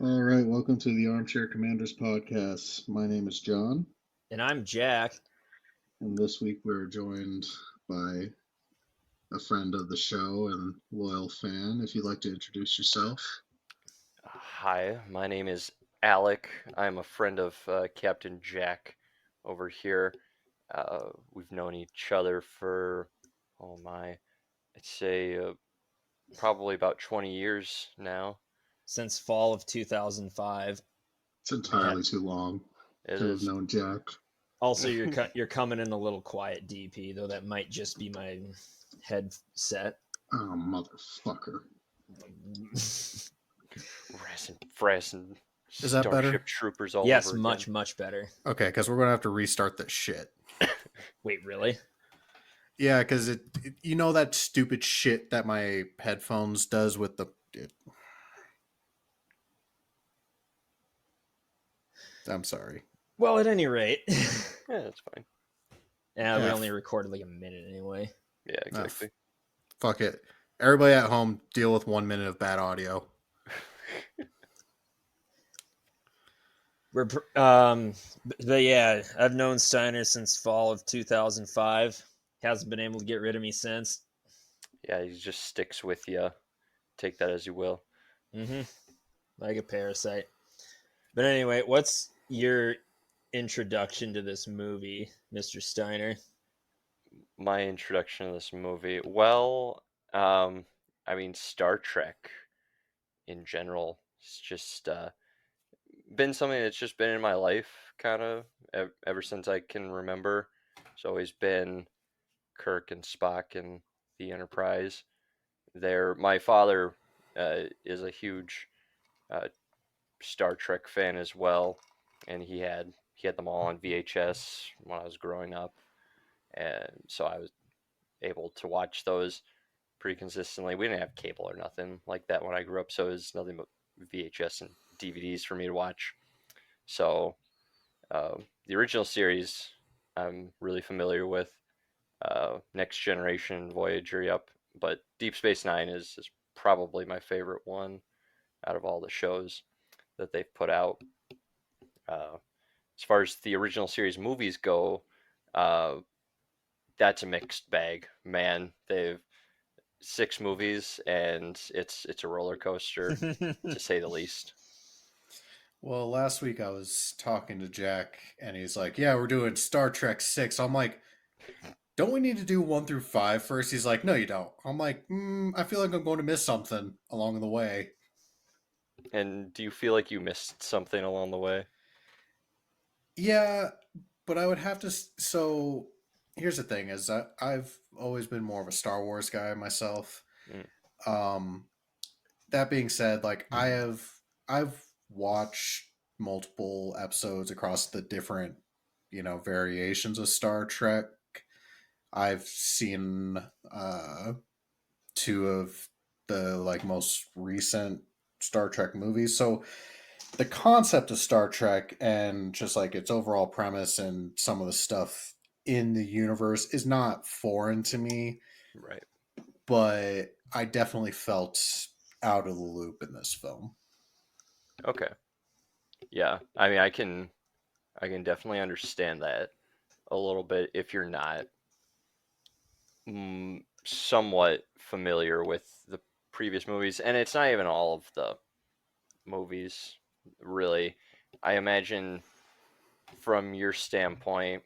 All right, welcome to the Armchair Commanders podcast. My name is John, And I'm Jack. and this week we're joined by a friend of the show and loyal fan. If you'd like to introduce yourself. Hi, my name is Alec. I'm a friend of Captain Jack over here. We've known each other for, oh my, I'd say probably about 20 years now. Since fall of 2005. It's entirely too long It to have is. known Jack. Also, you're coming in a little quiet, DP, though that might just be my headset. Oh, motherfucker. Frazzing Is that better? Starship Troopers all Yes, over much, again. much better. Okay, because we're gonna have to restart this shit. Wait, really? Yeah, because you know that stupid shit that my headphones does with the. I'm sorry. Well, at any rate. Yeah, that's fine. Yeah, we Yeah. only recorded like a minute anyway. Yeah, exactly. Fuck it. Everybody at home, deal with 1 minute of bad audio. But yeah, I've known Steiner since fall of 2005. Hasn't been able to get rid of me since. Yeah, he just sticks with you. Take that as you will. Mm-hmm. Like a parasite. But anyway, what's your introduction to this movie, Mr. Steiner? My introduction to this movie. Well, I mean, Star Trek in general. It's just been something that's just been in my life, kind of, ever since I can remember. It's always been Kirk and Spock and the Enterprise. My father is a huge uh, Star Trek fan as well, and he had them all on VHS when I was growing up, and so I was able to watch those pretty consistently. We didn't have cable or nothing like that when I grew up, so it was nothing but VHS and DVDs for me to watch. So the original series I'm really familiar with. Next Generation, Voyager, yep. But Deep Space Nine is probably my favorite one out of all the shows that they've put out. As far as the original series movies go, uh, that's a mixed bag. Man, they've 6 movies, and it's a roller coaster to say the least. Well, last week I was talking to Jack, and he's like, "Yeah, we're doing Star Trek 6." I'm like, "Don't we need to do 1 through 5 first?" He's like, "No, you don't." I'm like, "I feel like I'm going to miss something along the way." And do you feel like you missed something along the way? Yeah, but I would have to. So here's the thing: is I've always been more of a Star Wars guy myself. Mm. That being said, like I've watched multiple episodes across the different, variations of Star Trek. I've seen 2 of the most recent Star Trek movies. So the concept of Star Trek and just its overall premise and some of the stuff in the universe is not foreign to me, Right. but I definitely felt out of the loop in this film. Okay. Yeah. I mean, I can definitely understand that a little bit if you're not somewhat familiar with the previous movies, and it's not even all of the movies, really. I imagine from your standpoint,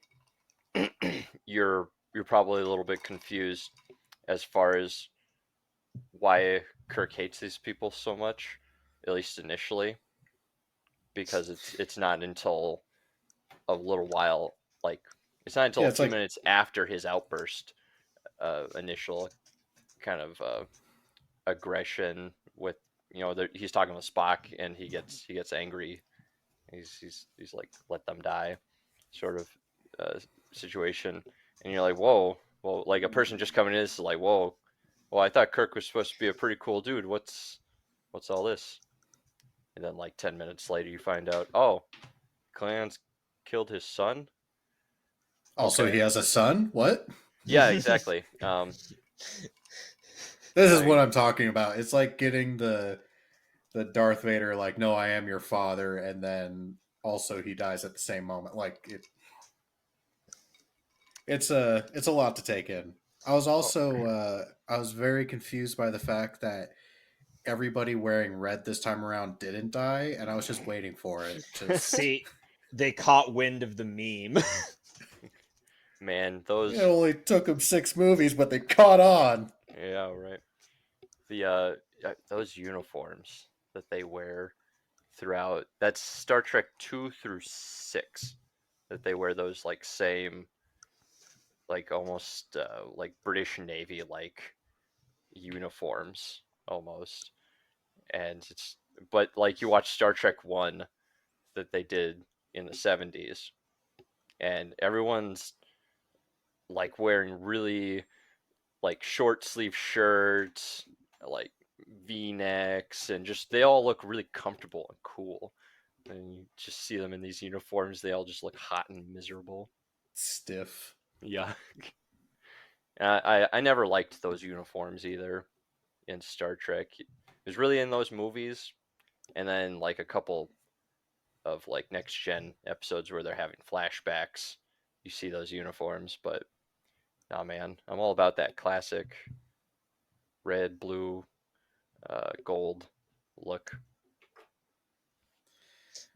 you're probably a little bit confused as far as why Kirk hates these people so much, at least initially, because it's not until a little while, like it's not until Yeah, a it's few like minutes after his outburst, initial kind of aggression with he's talking with Spock and he gets angry. He's like, let them die, sort of situation, and you're like, whoa, well, like a person just coming in is like, whoa, well, I thought Kirk was supposed to be a pretty cool dude. What's all this? And then like 10 minutes later, you find out, oh, Klingons killed his son. also Okay, he has a son. What? yeah, exactly. This is I what mean, I'm talking about. It's like getting the Darth Vader, like, no, I am your father, and then also he dies at the same moment. Like it's a lot to take in. I was also I was very confused by the fact that everybody wearing red this time around didn't die, and I was just waiting for it to. See, they caught wind of the meme. Man, those. It only took them 6 movies, but they caught on. Yeah, right. Those uniforms that they wear throughout. That's Star Trek 2 through 6. That they wear those like same, like almost like British Navy like uniforms almost, and it's but like you watch Star Trek 1 that they did in the 70s, and everyone's like wearing really like short sleeve shirts, like V-necks, and just they all look really comfortable and cool. And you just see them in these uniforms, they all just look hot and miserable. Stiff. Yeah. I never liked those uniforms either in Star Trek. It was really in those movies, and then like a couple of like next gen episodes where they're having flashbacks. You see those uniforms, but nah, man, I'm all about that classic red, blue, gold look.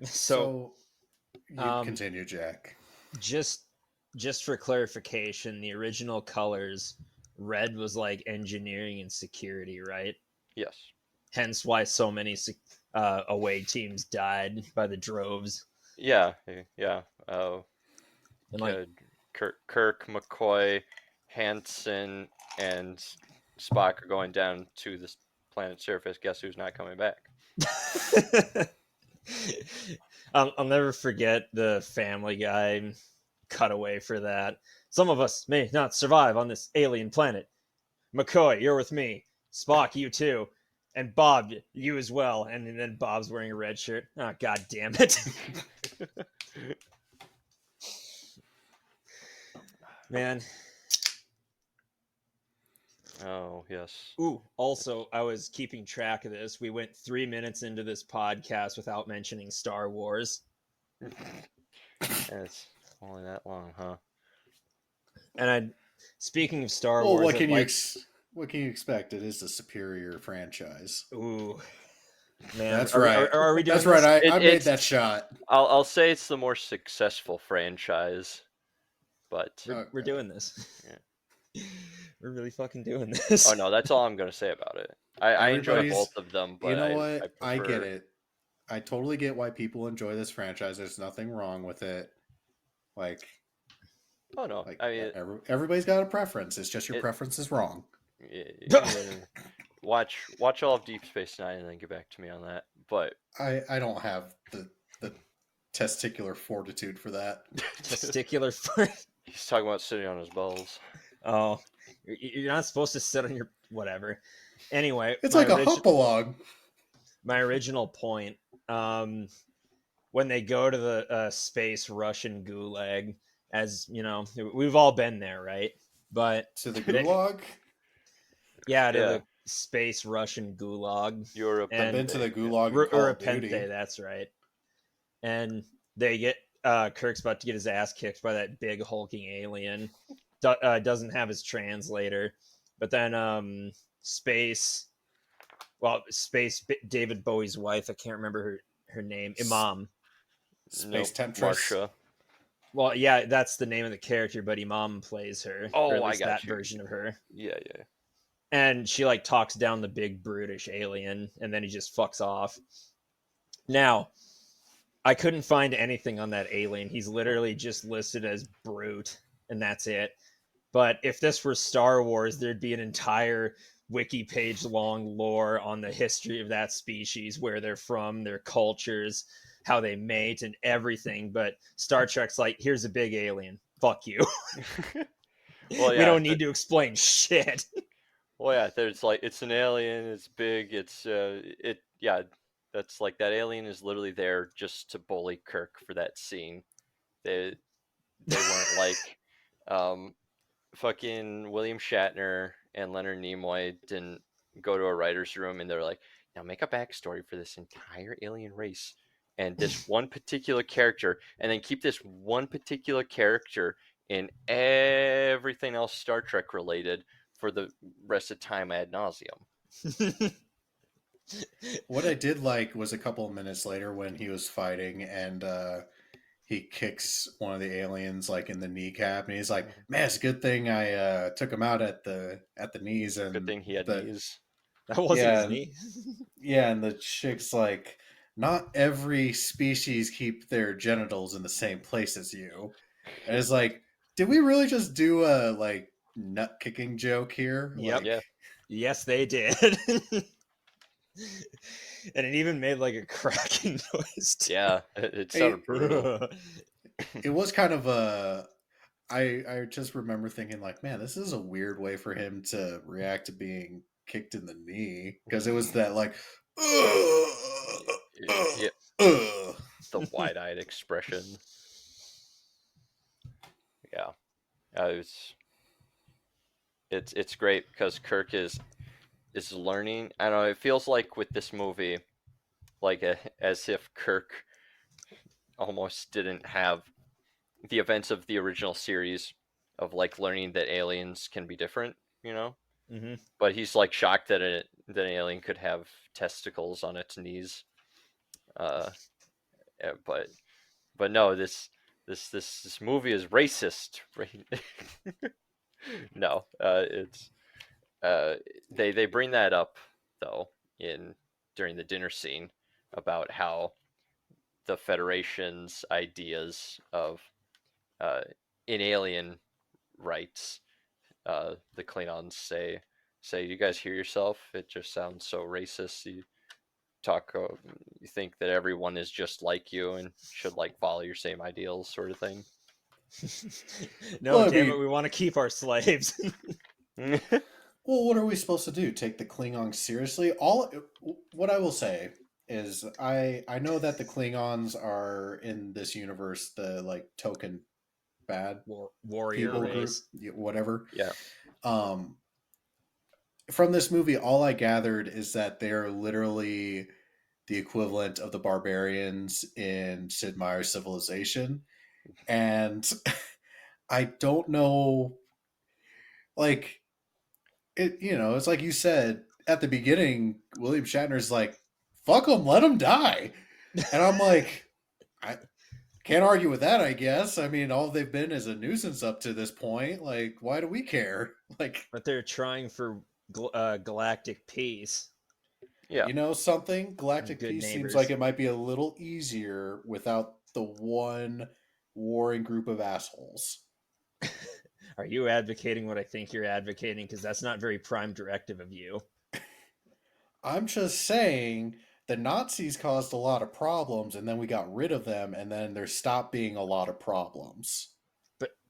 So, You um, continue, Jack. just for clarification, the original colors, red was like engineering and security, right? Yes. Hence why so many away teams died by the droves. Yeah. Yeah. And like, Kirk, McCoy, Hansen, and Spock are going down to this planet surface. Guess who's not coming back? I'll never forget the Family Guy cutaway for that. Some of us may not survive on this alien planet. McCoy, you're with me. Spock, you too. And Bob, you as well. And then Bob's wearing a red shirt. Oh, god damn it. Man. Oh, yes. Ooh, also, I was keeping track of this. We went 3 minutes into this podcast without mentioning Star Wars. And it's only that long, huh? And speaking of Star Well, Wars, what can you expect? It is a superior franchise. Ooh, man, That's right. Are we doing That's right. this? I made that shot. I'll say it's the more successful franchise, but We're doing this. Yeah. We're really fucking doing this. Oh no, that's all I'm gonna say about it. I enjoy both of them, but you know what? I get it. I totally get why people enjoy this franchise. There's nothing wrong with it. Like, oh no, like I mean, everybody's got a preference. It's just your preference is wrong. watch all of Deep Space Nine and then get back to me on that. But I don't have the testicular fortitude for that. Testicular. He's talking about sitting on his balls. Oh, you're not supposed to sit on your whatever. Anyway, it's like a hopalong. My original point, when they go to the space Russian gulag, as you know, we've all been there, right? But to the gulag, yeah, to the space Russian gulag. Europe. I've been to the gulag in Call of Duty. That's right. And they get Kirk's about to get his ass kicked by that big hulking alien. Doesn't have his translator, but then space David Bowie's wife, I can't remember her name, Imam. Space Temptress. Marsha. Well, yeah, that's the name of the character, but Imam plays her. Oh, or at least I got that you. version of her. Yeah. And she like talks down the big brutish alien, and then he just fucks off. Now, I couldn't find anything on that alien. He's literally just listed as brute, and that's it. But if this were Star Wars, there'd be an entire wiki page long lore on the history of that species, where they're from, their cultures, how they mate, and everything. But Star Trek's like, here's a big alien. Fuck you. Well, yeah, we don't need to explain shit. Well, yeah, there's like it's an alien. It's big. It's that's like that alien is literally there just to bully Kirk for that scene. They weren't like fucking William Shatner and Leonard Nimoy didn't go to a writer's room and they're like, now make a backstory for this entire alien race and this one particular character, and then keep this one particular character in everything else Star Trek related for the rest of time ad nauseum. What I did like was a couple of minutes later when he was fighting and he kicks one of the aliens like in the kneecap, and he's like, "Man, it's a good thing I took him out at the knees." And Good thing he had knees. That wasn't his knee. Yeah, and the chick's like, "Not every species keep their genitals in the same place as you." And it's like, did we really just do a like nut kicking joke here? Yep. Like, Yeah. Yes, they did. And it even made like a cracking noise. Too. Yeah, it sounded brutal. It was kind of a. I just remember thinking like, man, this is a weird way for him to react to being kicked in the knee, because it was that like, Yeah, the wide-eyed expression. Yeah, it's great because Kirk is learning. I don't know. It feels like with this movie, like as if Kirk almost didn't have the events of the original series of like learning that aliens can be different, Mm-hmm. But he's like shocked that that an alien could have testicles on its knees. But no, this movie is racist. No, it's they bring that up though during the dinner scene about how the Federation's ideas of in alien rights, the Klingons say, "You guys hear yourself? It just sounds so racist. You think that everyone is just like you and should like follow your same ideals, sort of thing." No, Well, I damn it, mean- we want to keep our slaves. well, what are we supposed to do? Take the Klingons seriously? What I will say is, I know that the Klingons are in this universe the like token bad Warrior people race. group, whatever. Yeah. From this movie, all I gathered is that they're literally the equivalent of the barbarians in Sid Meier's Civilization, and I don't know, like it. It's like you said at the beginning. William Shatner's like, "Fuck them, let them die," and I'm like, I can't argue with that. I guess. I mean, all they've been is a nuisance up to this point. Like, why do we care? Like, But they're trying for galactic peace. Yeah. Something? Galactic Good peace seems neighbors. like it might be a little easier without the one warring group of assholes. Are you advocating what I think you're advocating? Because that's not very prime directive of you. I'm just saying the Nazis caused a lot of problems, and then we got rid of them, and then there stopped being a lot of problems.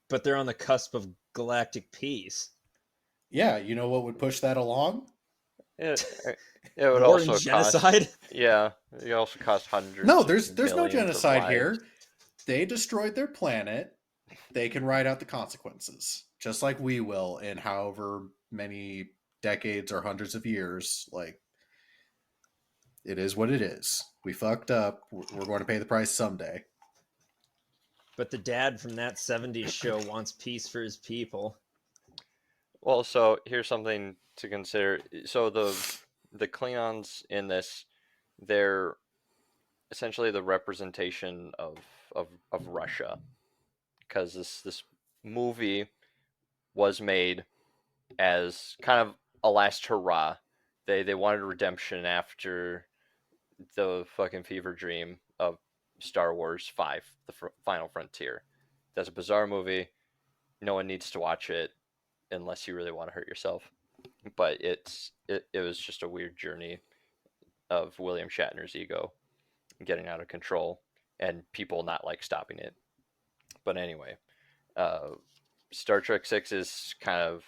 But they're on the cusp of galactic peace. Yeah, you know what would push that along? It would War also and genocide. Yeah, it also cost hundreds. No, of there's no millions of genocide lives. here. They destroyed their planet. They can ride out the consequences, just like we will in however many decades or hundreds of years. Like, it is what it is. We fucked up. We're going to pay the price someday. But the dad from that 70s show wants peace for his people. Well, so here's something to consider. So the Klingons in this, they're essentially the representation of Russia, because this movie was made as kind of a last hurrah. They wanted redemption after the fucking fever dream of Star Wars 5, the Final Frontier. That's a bizarre movie. No one needs to watch it unless you really want to hurt yourself. But it was just a weird journey of William Shatner's ego getting out of control and people not like stopping it. But anyway, Star Trek 6 is kind of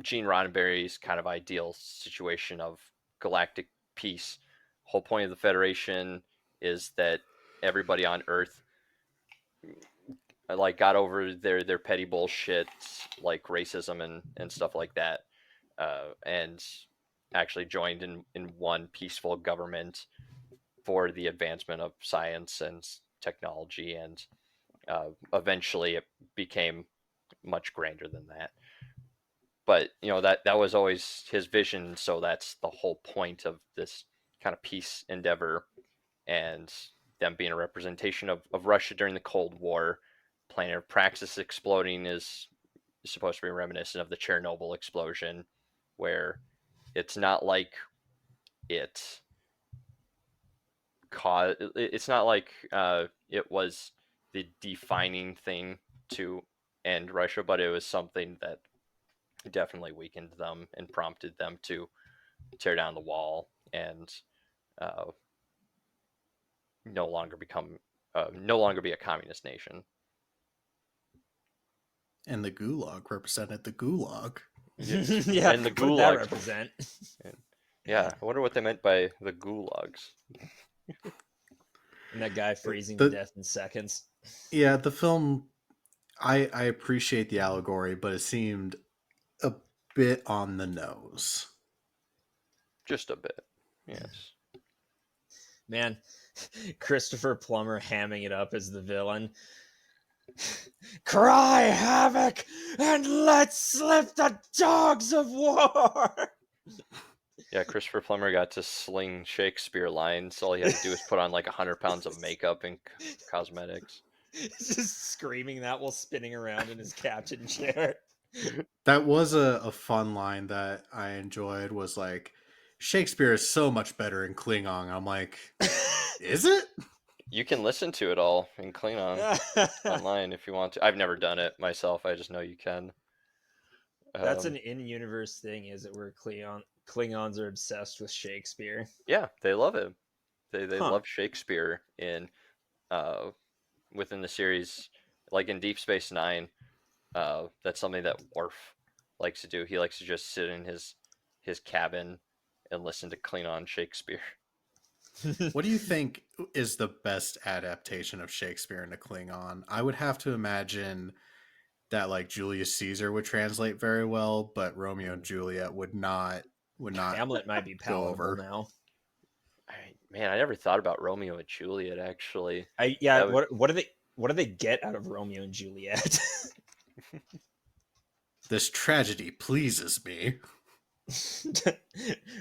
Gene Roddenberry's kind of ideal situation of galactic peace. Whole point of the Federation is that everybody on Earth like got over their petty bullshit, like racism and stuff like that, and actually joined in one peaceful government for the advancement of science and technology, and eventually it became much grander than that. But that was always his vision, so that's the whole point of this kind of peace endeavor, and them being a representation of Russia during the Cold War. Planet of Praxis exploding is supposed to be reminiscent of the Chernobyl explosion, where it's not like it it's not like it was the defining thing to end Russia, but it was something that definitely weakened them and prompted them to tear down the wall and uh, no longer be a communist nation. And the Gulag represented the Gulag. Yeah, And the what did that gulags. represent? Yeah, I wonder what they meant by the gulags. And that guy freezing to death in seconds. Yeah, the film, I appreciate the allegory, but it seemed a bit on the nose. Just a bit, yes. Man, Christopher Plummer hamming it up as the villain. Cry havoc and let slip the dogs of war. Yeah, Christopher Plummer got to sling Shakespeare lines. All he had to do was put on like 100 pounds of makeup and cosmetics. Just screaming that while spinning around in his captain chair. That was a fun line that I enjoyed, was like, Shakespeare is so much better in Klingon. I'm like, is it? You can listen to it all in Klingon online if you want to. I've never done it myself. I just know you can. That's an in-universe thing, is it? Where Klingons are obsessed with Shakespeare. Yeah, they love it. They Huh. love Shakespeare in within the series, like in Deep Space Nine. That's something that Worf likes to do. He likes to just sit in his cabin and listen to Klingon Shakespeare. What do you think is the best adaptation of Shakespeare into Klingon? I would have to imagine that like Julius Caesar would translate very well, but Romeo and Juliet would not. Hamlet might be go palatable over. now. Man, I never thought about Romeo and Juliet actually. What do they get out of Romeo and Juliet? This tragedy pleases me.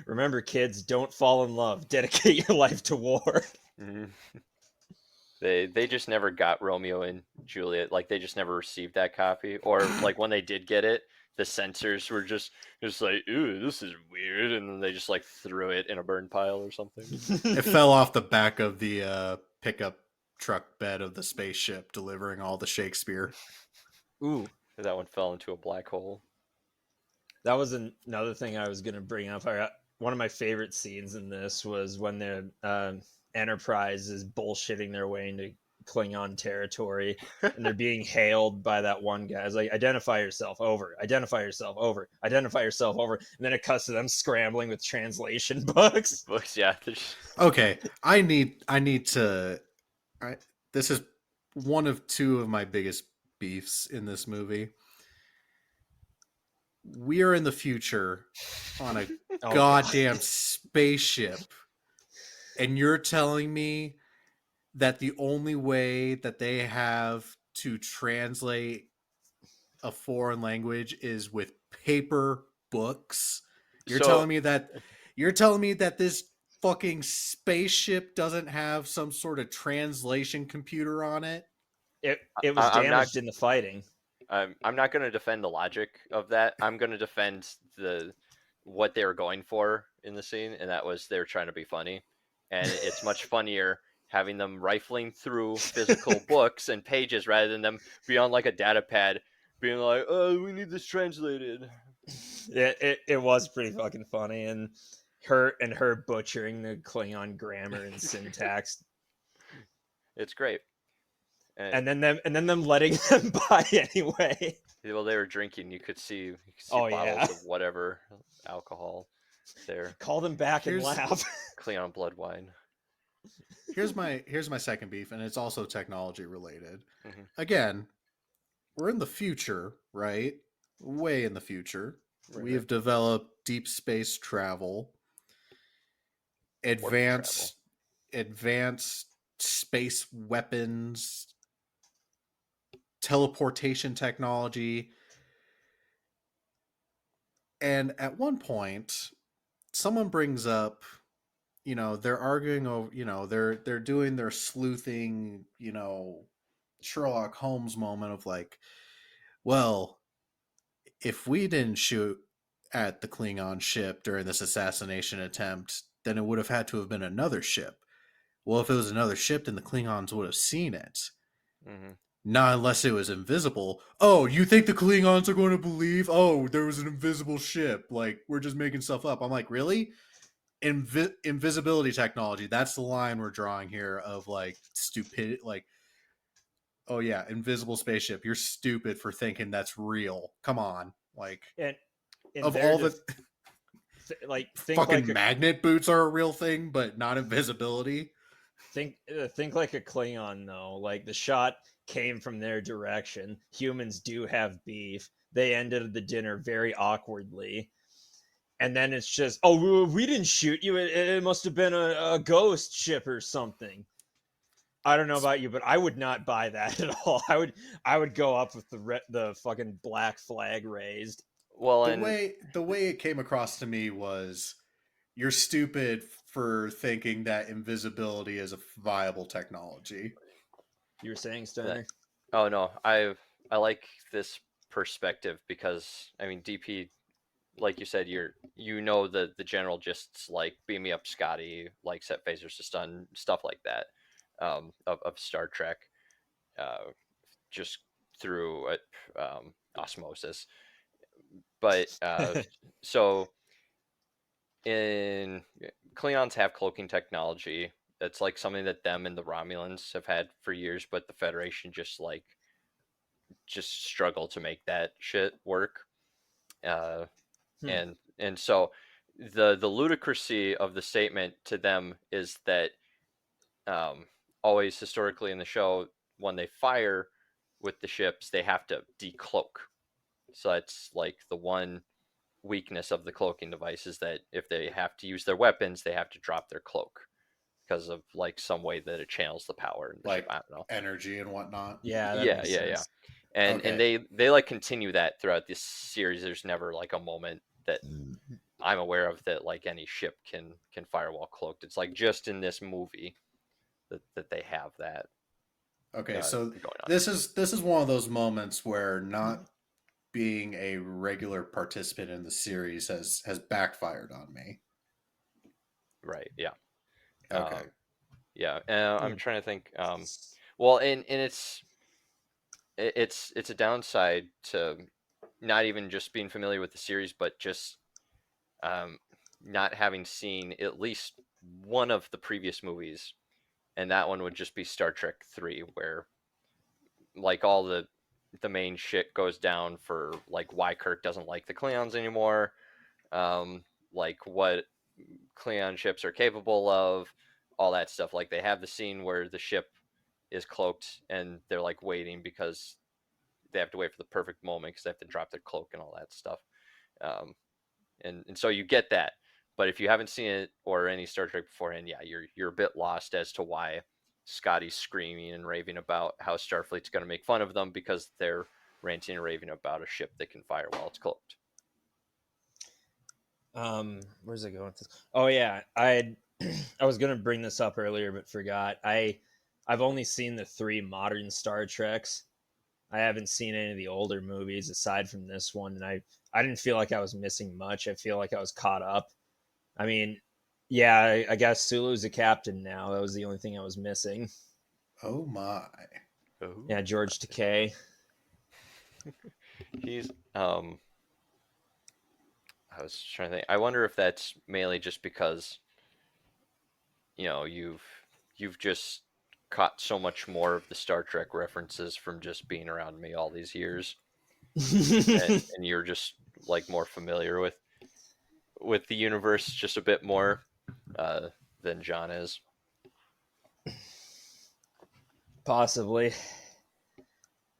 Remember, kids, don't fall in love. Dedicate your life to war. Mm-hmm. They just never got Romeo and Juliet. Like they just never received that copy, or like when they did get it, the censors were just like, "Ooh, this is weird," and then they just like threw it in a burn pile or something. It fell off the back of the pickup truck bed of the spaceship, delivering all the Shakespeare. Ooh, That one fell into a black hole. that was another thing I was going to bring up. One of my favorite scenes in this was when the Enterprise is bullshitting their way into Klingon territory, and they're being hailed by that one guy. It's like, identify yourself, over. Identify yourself, over. Identify yourself, over. And then it cuts to them scrambling with translation books. Yeah. Okay, I need to. This is one of two of my biggest beefs in this movie. We are in the future on a goddamn spaceship, and you're telling me that the only way that they have to translate a foreign language is with paper books? You're telling me that this fucking spaceship doesn't have some sort of translation computer on it? It was damaged in the fighting. I'm not going to defend the logic of that. I'm going to defend what they were going for in the scene, and that was they were trying to be funny. And it's much funnier having them rifling through physical books and pages rather than them be on like a data pad being like, "Oh, we need this translated." It was pretty fucking funny, and her butchering the Klingon grammar and syntax. It's great. And then them letting them buy anyway. Well, they were drinking. You could see bottles of whatever alcohol there. Call them back and laugh. Klingon blood wine. Here's my second beef, and it's also technology related. Mm-hmm. Again, we're in the future, right? Way in the future. Right. We have developed deep space travel, Warp advanced space weapons, teleportation technology. And at one point, someone brings up, they're arguing over, they're doing their sleuthing, Sherlock Holmes moment of like, well, if we didn't shoot at the Klingon ship during this assassination attempt, then it would have had to have been another ship. Well, if it was another ship, then the Klingons would have seen it. Mm-hmm. Not unless it was invisible. Oh, you think the Klingons are going to believe, oh, there was an invisible ship? Like, we're just making stuff up. I'm like, really? Invisibility technology. That's the line we're drawing here of like stupid. Like, oh yeah, invisible spaceship. You're stupid for thinking that's real. Come on. Like, And in of their all the like think fucking like a magnet boots are a real thing, but not invisibility. think like a Klingon though. Like the shot came from their direction. Humans do have beef. They ended the dinner very awkwardly. And then it's just, oh, we didn't shoot you. It must have been a ghost ship or something. I don't know about you, but I would not buy that at all. I would go up with the fucking black flag raised. Well, The and way it came across to me was, you're stupid for thinking that invisibility is a viable technology. You were saying, Steiner? oh no, I like this perspective because I mean DP, like you said, the general gists, like beam me up, Scotty, like set phasers to stun, stuff like that, of Star Trek, just through osmosis. But so in Klingons have cloaking technology. That's like something that them and the Romulans have had for years, but the Federation just struggle to make that shit work. Uh, and so the ludicrousy of the statement to them is that always historically in the show, when they fire with the ships, they have to decloak. So that's like the one weakness of the cloaking device, is that if they have to use their weapons, they have to drop their cloak because of like some way that it channels the power in the Like ship. I don't know. energy and whatnot. Yeah, that Yeah, makes yeah, yeah. sense. And Okay. they like continue that throughout this series. There's never like a moment that I'm aware of that like any ship can fire while cloaked. It's like just in this movie that they have that Okay, so going on. this is one of those moments where not being a regular participant in the series has backfired on me. Right. Yeah. Okay. Yeah. I'm trying to think. Well, and it's a downside to not even just being familiar with the series, but just not having seen at least one of the previous movies, and that one would just be Star Trek 3, where like all the main shit goes down for like why Kirk doesn't like the Klingons anymore, like what Klingon ships are capable of, all that stuff. Like they have the scene where the ship is cloaked and they're like waiting because they have to wait for the perfect moment because they have to drop their cloak and all that stuff. Um, and so you get that. But if you haven't seen it or any Star Trek beforehand, yeah, you're a bit lost as to why Scotty's screaming and raving about how Starfleet's going to make fun of them because they're ranting and raving about a ship that can fire while it's cloaked. Where's it going with this? Oh yeah, I was gonna bring this up earlier but forgot. I've only seen the 3 modern Star Treks. I haven't seen any of the older movies aside from this one, and I didn't feel like I was missing much. I feel like I was caught up. I mean, yeah, I guess Sulu's a captain now. That was the only thing I was missing. Oh my. Oh, Yeah, George Takei. he's I was trying to think. I wonder if that's mainly just because you've just caught so much more of the Star Trek references from just being around me all these years, and you're just like more familiar with the universe just a bit more than John is. Possibly.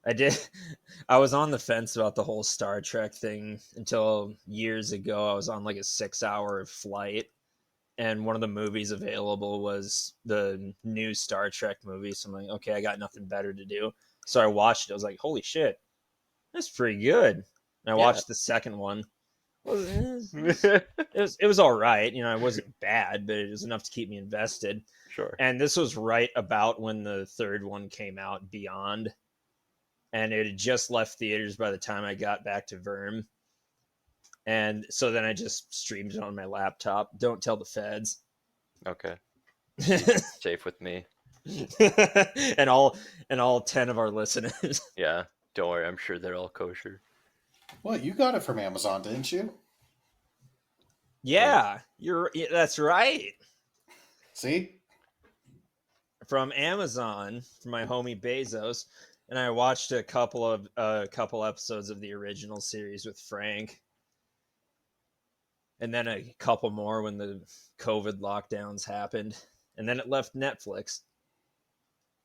I did. I was on the fence about the whole Star Trek thing until years ago. I was on like a 6-hour flight, and one of the movies available was the new Star Trek movie. So I'm like, okay, I got nothing better to do. So I watched it. I was like, holy shit, that's pretty good. And I Yeah. watched the second one. It was all right. You know, it wasn't bad, but it was enough to keep me invested. Sure. And this was right about when the third one came out, Beyond. And it had just left theaters by the time I got back to Verm. And so then I just streamed it on my laptop. Don't tell the feds. Okay. Safe with me. and all 10 of our listeners. Yeah. Don't worry. I'm sure they're all kosher. What, you got it from Amazon, didn't you? Yeah, that's right. See? From Amazon, from my homie Bezos, and I watched a couple episodes of the original series with Frank, and then a couple more when the COVID lockdowns happened, and then it left Netflix.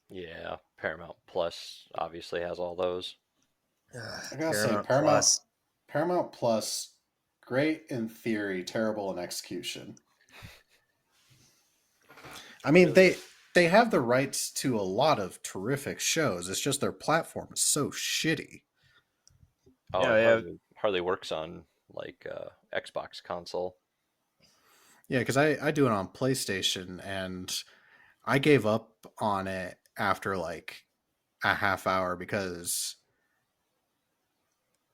Yeah. Paramount Plus obviously has all those. I gotta say, Paramount Plus, great in theory, terrible in execution. I mean, they have the rights to a lot of terrific shows. It's just their platform is so shitty. Oh, Yeah, it hardly works on like Xbox console. Yeah, because I do it on PlayStation, and I gave up on it after like a half hour because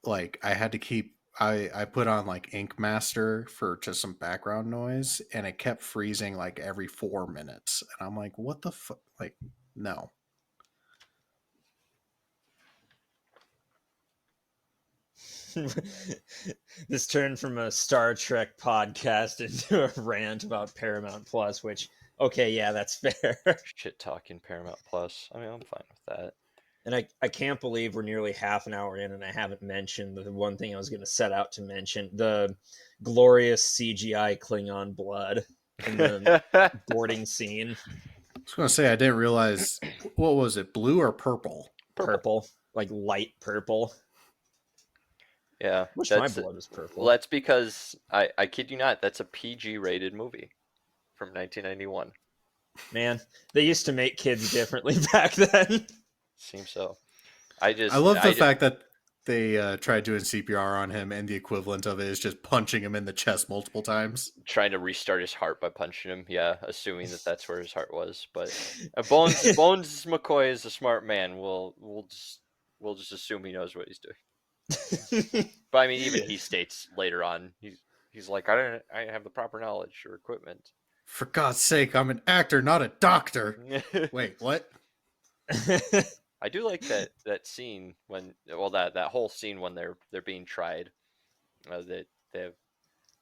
like I had to keep I put on like Ink Master for just some background noise, and it kept freezing like every 4 minutes, and I'm like, what the fuck? Like, no. This turned from a Star Trek podcast into a rant about Paramount Plus, which, okay, yeah, that's fair. Shit talking Paramount Plus. I mean, I'm fine with that. And I can't believe we're nearly half an hour in and I haven't mentioned the one thing I was going to set out to mention, the glorious CGI Klingon blood in the boarding scene. I was gonna say I didn't realize, what was it, blue or purple? Purple, like light purple. Yeah. Wish my blood was purple. Well, that's because, I kid you not, that's a PG rated movie from 1991. Man, they used to make kids differently back then. Seems so. I love the fact that they tried doing CPR on him, and the equivalent of it is just punching him in the chest multiple times. Trying to restart his heart by punching him. Yeah, assuming that that's where his heart was. But Bones McCoy is a smart man. We'll just assume he knows what he's doing. But I mean, even he states later on, he's like, I have the proper knowledge or equipment. For God's sake, I'm an actor, not a doctor. Wait, what? I do like that scene when, well, that whole scene when they're being tried. That they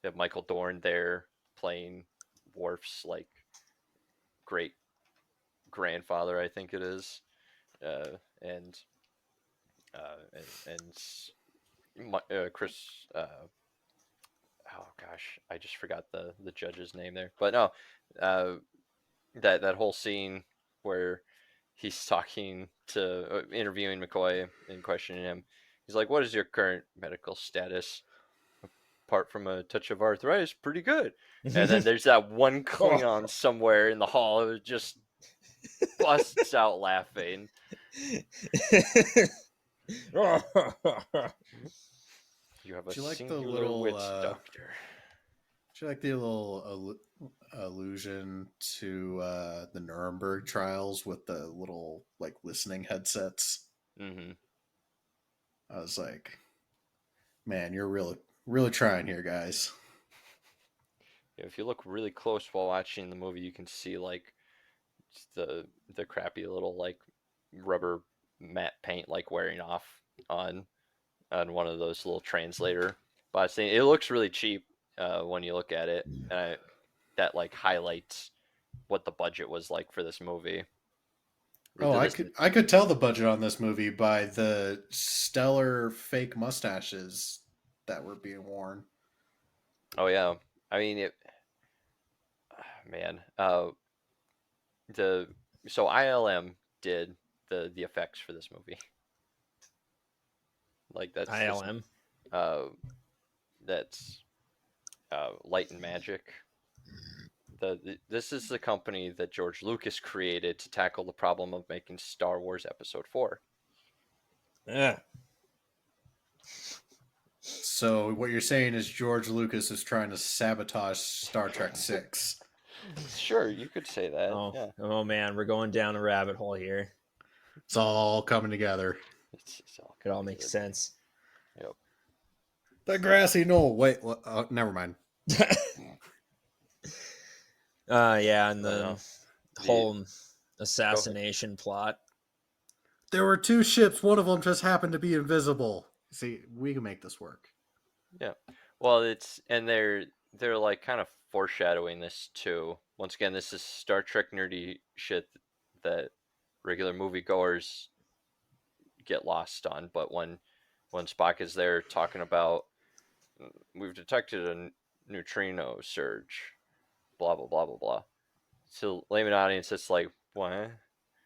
have Michael Dorn there playing Worf's like great grandfather, I think it is, and Chris. Oh gosh, I just forgot the judge's name there. But no, that whole scene where he's talking to interviewing McCoy and questioning him. He's like, "What is your current medical status? Apart from a touch of arthritis, pretty good." And then there's that one Klingon somewhere in the hall who just busts out laughing. You have a Do you like the singular little, wit, Doctor. Do you like the little allusion to the Nuremberg trials with the little like listening headsets? Mm-hmm. I was like, man, you're really trying here, guys. If you look really close while watching the movie, you can see like the crappy little like rubber matte paint like wearing off on one of those little translator bots. It looks really cheap when you look at it, and that like highlights what the budget was like for this movie. I could tell the budget on this movie by the stellar fake mustaches that were being worn. Oh yeah, I mean man. So ILM did the effects for this movie. Like that's ILM. that's Light and Magic. This is the company that George Lucas created to tackle the problem of making Star Wars Episode 4. Yeah. So what you're saying is George Lucas is trying to sabotage Star Trek 6. Sure, you could say that. Oh, Yeah. oh man, we're going down a rabbit hole here. It's all coming together. It's all It all makes sense. Yep. The grassy knoll. Wait, never mind. Yeah, and I the know. whole assassination plot. There were 2 ships. One of them just happened to be invisible. See, we can make this work. Yeah. Well, they're like kind of foreshadowing this too. Once again, this is Star Trek nerdy shit that regular moviegoers get lost on. But when Spock is there talking about, we've detected a neutrino surge, blah blah blah blah blah. So layman audience, it's like, what?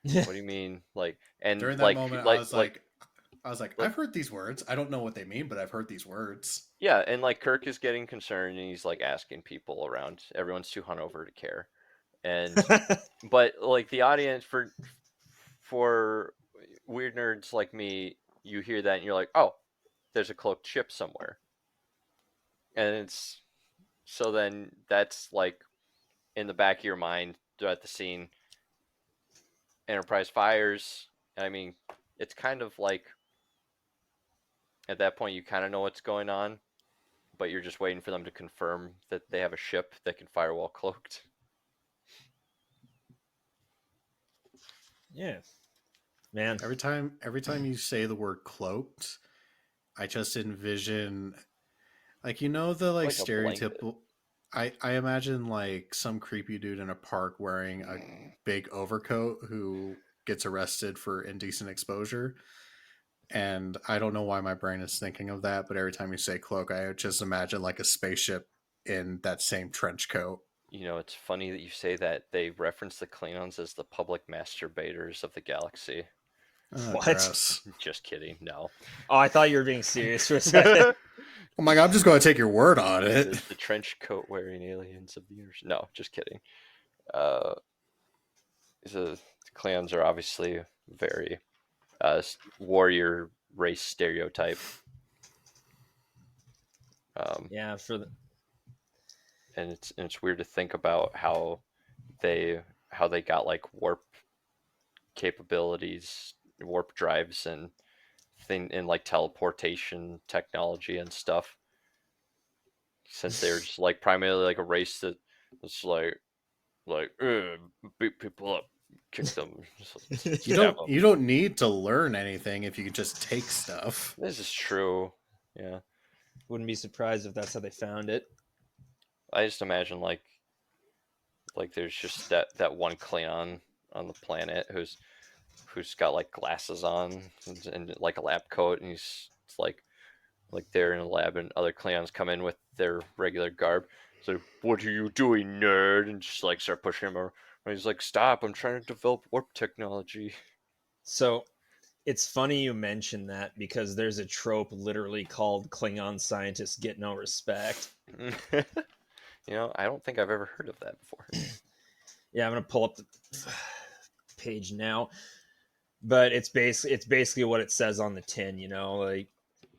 What do you mean? Like, and During that like, moment, like, I was like, I've heard these words. I don't know what they mean, but I've heard these words. yeah, and like Kirk is getting concerned, and he's like asking people around. Everyone's too hungover to care, and but like the audience for weird nerds like me, you hear that and you're like, oh, there's a cloaked ship somewhere, and it's so then that's like in the back of your mind throughout the scene. Enterprise fires. I mean, it's kind of like at that point you kind of know what's going on, but you're just waiting for them to confirm that they have a ship that can fire while cloaked. Yeah, man. Every time you say the word cloaked, I just envision, like, the like Like a stereotypical. I imagine like some creepy dude in a park wearing a big overcoat who gets arrested for indecent exposure. And I don't know why my brain is thinking of that, but every time you say cloak, I just imagine like a spaceship in that same trench coat. You know, it's funny that you say that. They reference the Klingons as the public masturbators of the galaxy. What? Gross. Just kidding. No. Oh, I thought you were being serious for a second. Oh my god, I'm just going to take your word on it. The trench coat wearing aliens of the universe. No, just kidding. The Klingons are obviously very warrior race stereotype. Yeah, And it's weird to think about how they got like warp capabilities, warp drives, and like teleportation technology and stuff. Since they're just like primarily like a race that's like beat people up, kick them. You don't need to learn anything if you can just take stuff. This is true. Yeah. Wouldn't be surprised if that's how they found it. I just imagine like there's just that one Klingon on the planet who's got like glasses on and like a lab coat, and he's like they're in a lab, and other Klingons come in with their regular garb. So, what are you doing, nerd? And just like start pushing him around. And he's like, stop! I'm trying to develop warp technology. So it's funny you mention that because there's a trope literally called Klingon scientists get no respect. You know, I don't think I've ever heard of that before. Yeah, I'm gonna pull up the page now, but it's basically what it says on the tin. You know, like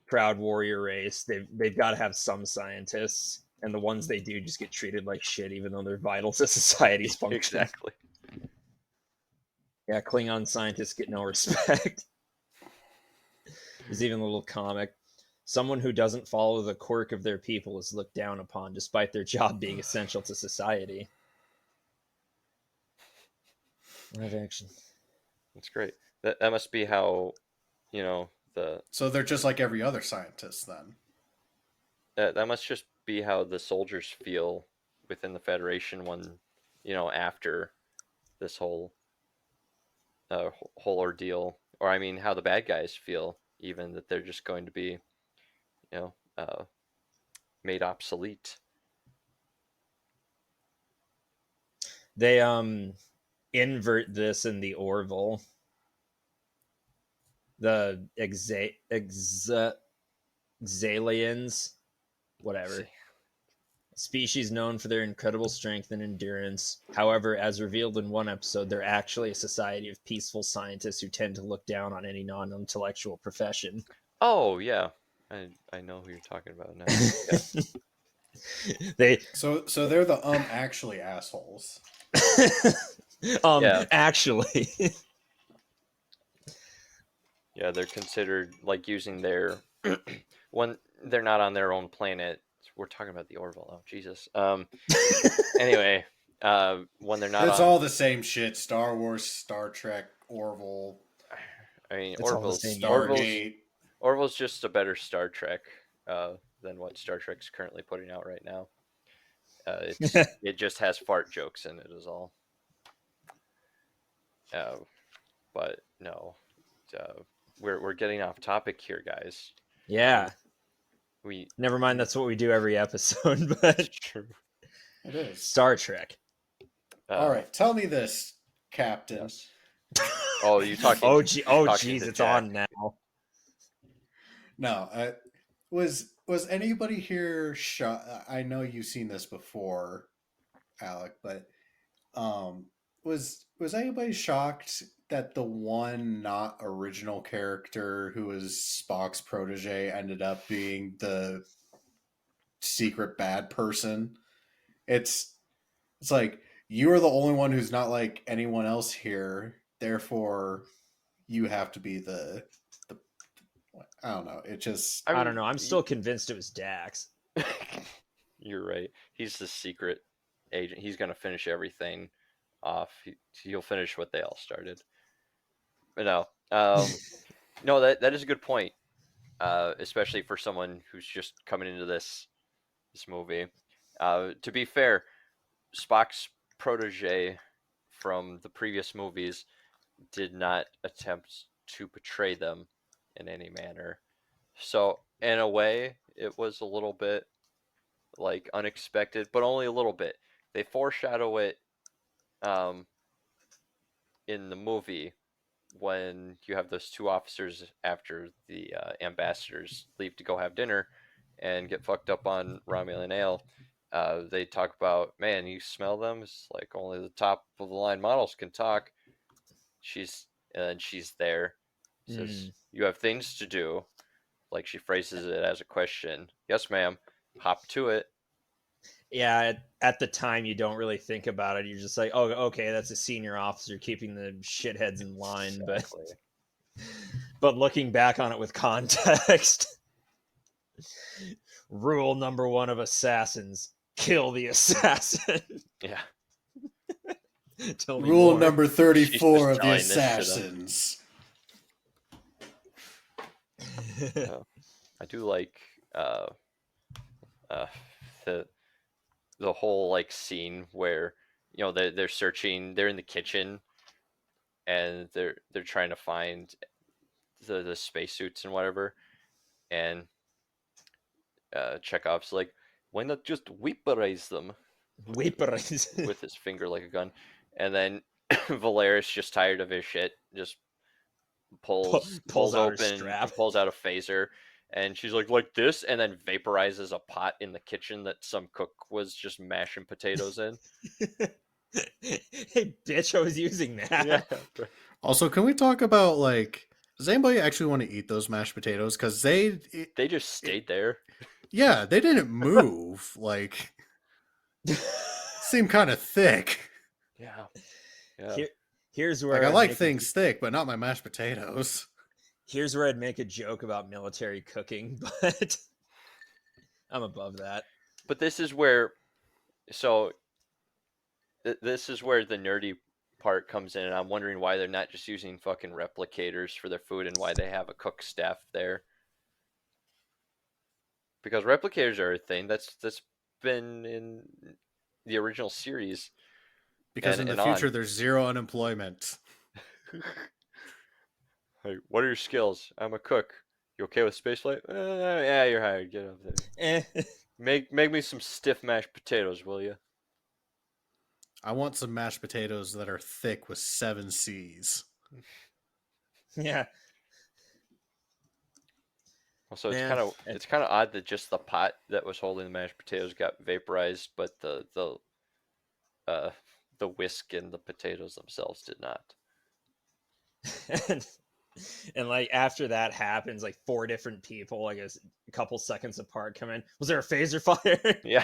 proud warrior race. They've got to have some scientists, and the ones they do just get treated like shit, even though they're vital to society's function. Exactly. Yeah, Klingon scientists get no respect. There's even a little comic. Someone who doesn't follow the quirk of their people is looked down upon, despite their job being essential to society. Live action. That's great. That must be how, you know, So they're just like every other scientist then. that must just be how the soldiers feel within the Federation when, you know, after this whole ordeal, or I mean, how the bad guys feel, even that they're just going to be, you know, made obsolete. They invert this in the Orville. the Xalians, whatever. Species known for their incredible strength and endurance. However, as revealed in one episode, they're actually a society of peaceful scientists who tend to look down on any non-intellectual profession. Oh yeah, I know who you're talking about now. Yeah. So they're the actually assholes. Yeah. Actually. Yeah, they're considered like using their when they're not on their own planet. We're talking about the Orville. Oh Jesus. Anyway, when they're not It's on, all the same shit. Star Wars, Star Trek, Orville, I mean, It's all the same Stargate. Orville's just a better Star Trek than what Star Trek's currently putting out right now. It just has fart jokes in it, is all. But no, we're getting off topic here, guys. Yeah. We Never mind, that's what we do every episode, but true. It is. Star Trek. All right, tell me this, Captain. Yes. Oh, you talking? Oh, talking jeez, to it's Jack. on now. No, was anybody here I know you've seen this before, Alec, but was anybody shocked that the one not original character who was Spock's protege ended up being the secret bad person? It's like you are the only one who's not like anyone else here, therefore you have to be the I don't know. It just I don't know. I'm still convinced it was Dax. You're right. He's the secret agent. He's gonna finish everything off. He'll finish what they all started. But no, no, that is a good point. Especially for someone who's just coming into this movie. To be fair, Spock's protege from the previous movies did not attempt to portray them in any manner. So in a way, it was a little bit like unexpected, but only a little bit. They foreshadow it in the movie when you have those two officers after the ambassadors leave to go have dinner and get fucked up on Romulan ale. They talk about, man, you smell them? It's like only the top of the line models can talk. She's there. Says, you have things to do. Like she phrases it as a question. Yes, ma'am. Hop to it. Yeah, at the time you don't really think about it. You're just like, oh, okay, that's a senior officer keeping the shitheads in line. Exactly. But looking back on it with context, rule number 1 of assassins: kill the assassin. Yeah. Rule number 34 of the telling this shit up. assassins. I do like the whole like scene where they're searching, they're in the kitchen and they're trying to find the spacesuits and whatever, and Chekhov's like, why not just weaponize them? Weaponize with his finger like a gun, and then Valeris, just tired of his shit, just pulls out her open, strap. pulls out a phaser, and she's like this, and then vaporizes a pot in the kitchen that some cook was just mashing potatoes in. Hey, bitch, I was using that. Yeah. Also, can we talk about like, does anybody actually want to eat those mashed potatoes? Because they just stayed there. Yeah, they didn't move. Like, seem kind of thick. Yeah. Here's where Like, I like things thick, but not my mashed potatoes. Here's where I'd make a joke about military cooking, but I'm above that. But this is where, this is where the nerdy part comes in, and I'm wondering why they're not just using fucking replicators for their food and why they have a cook staff there. Because replicators are a thing that's been in the original series. Because in the future, there's zero unemployment. Hey, what are your skills? I'm a cook. You okay with spaceflight? Yeah, you're hired. Get up there. Make me some stiff mashed potatoes, will you? I want some mashed potatoes that are thick with 7 C's. Yeah. So Man, it's kind of odd that just the pot that was holding the mashed potatoes got vaporized, but uh the whisk and the potatoes themselves did not. and, and like after that happens, like 4 different people, I guess a couple seconds apart, come in. Was there a phaser fire? Yeah.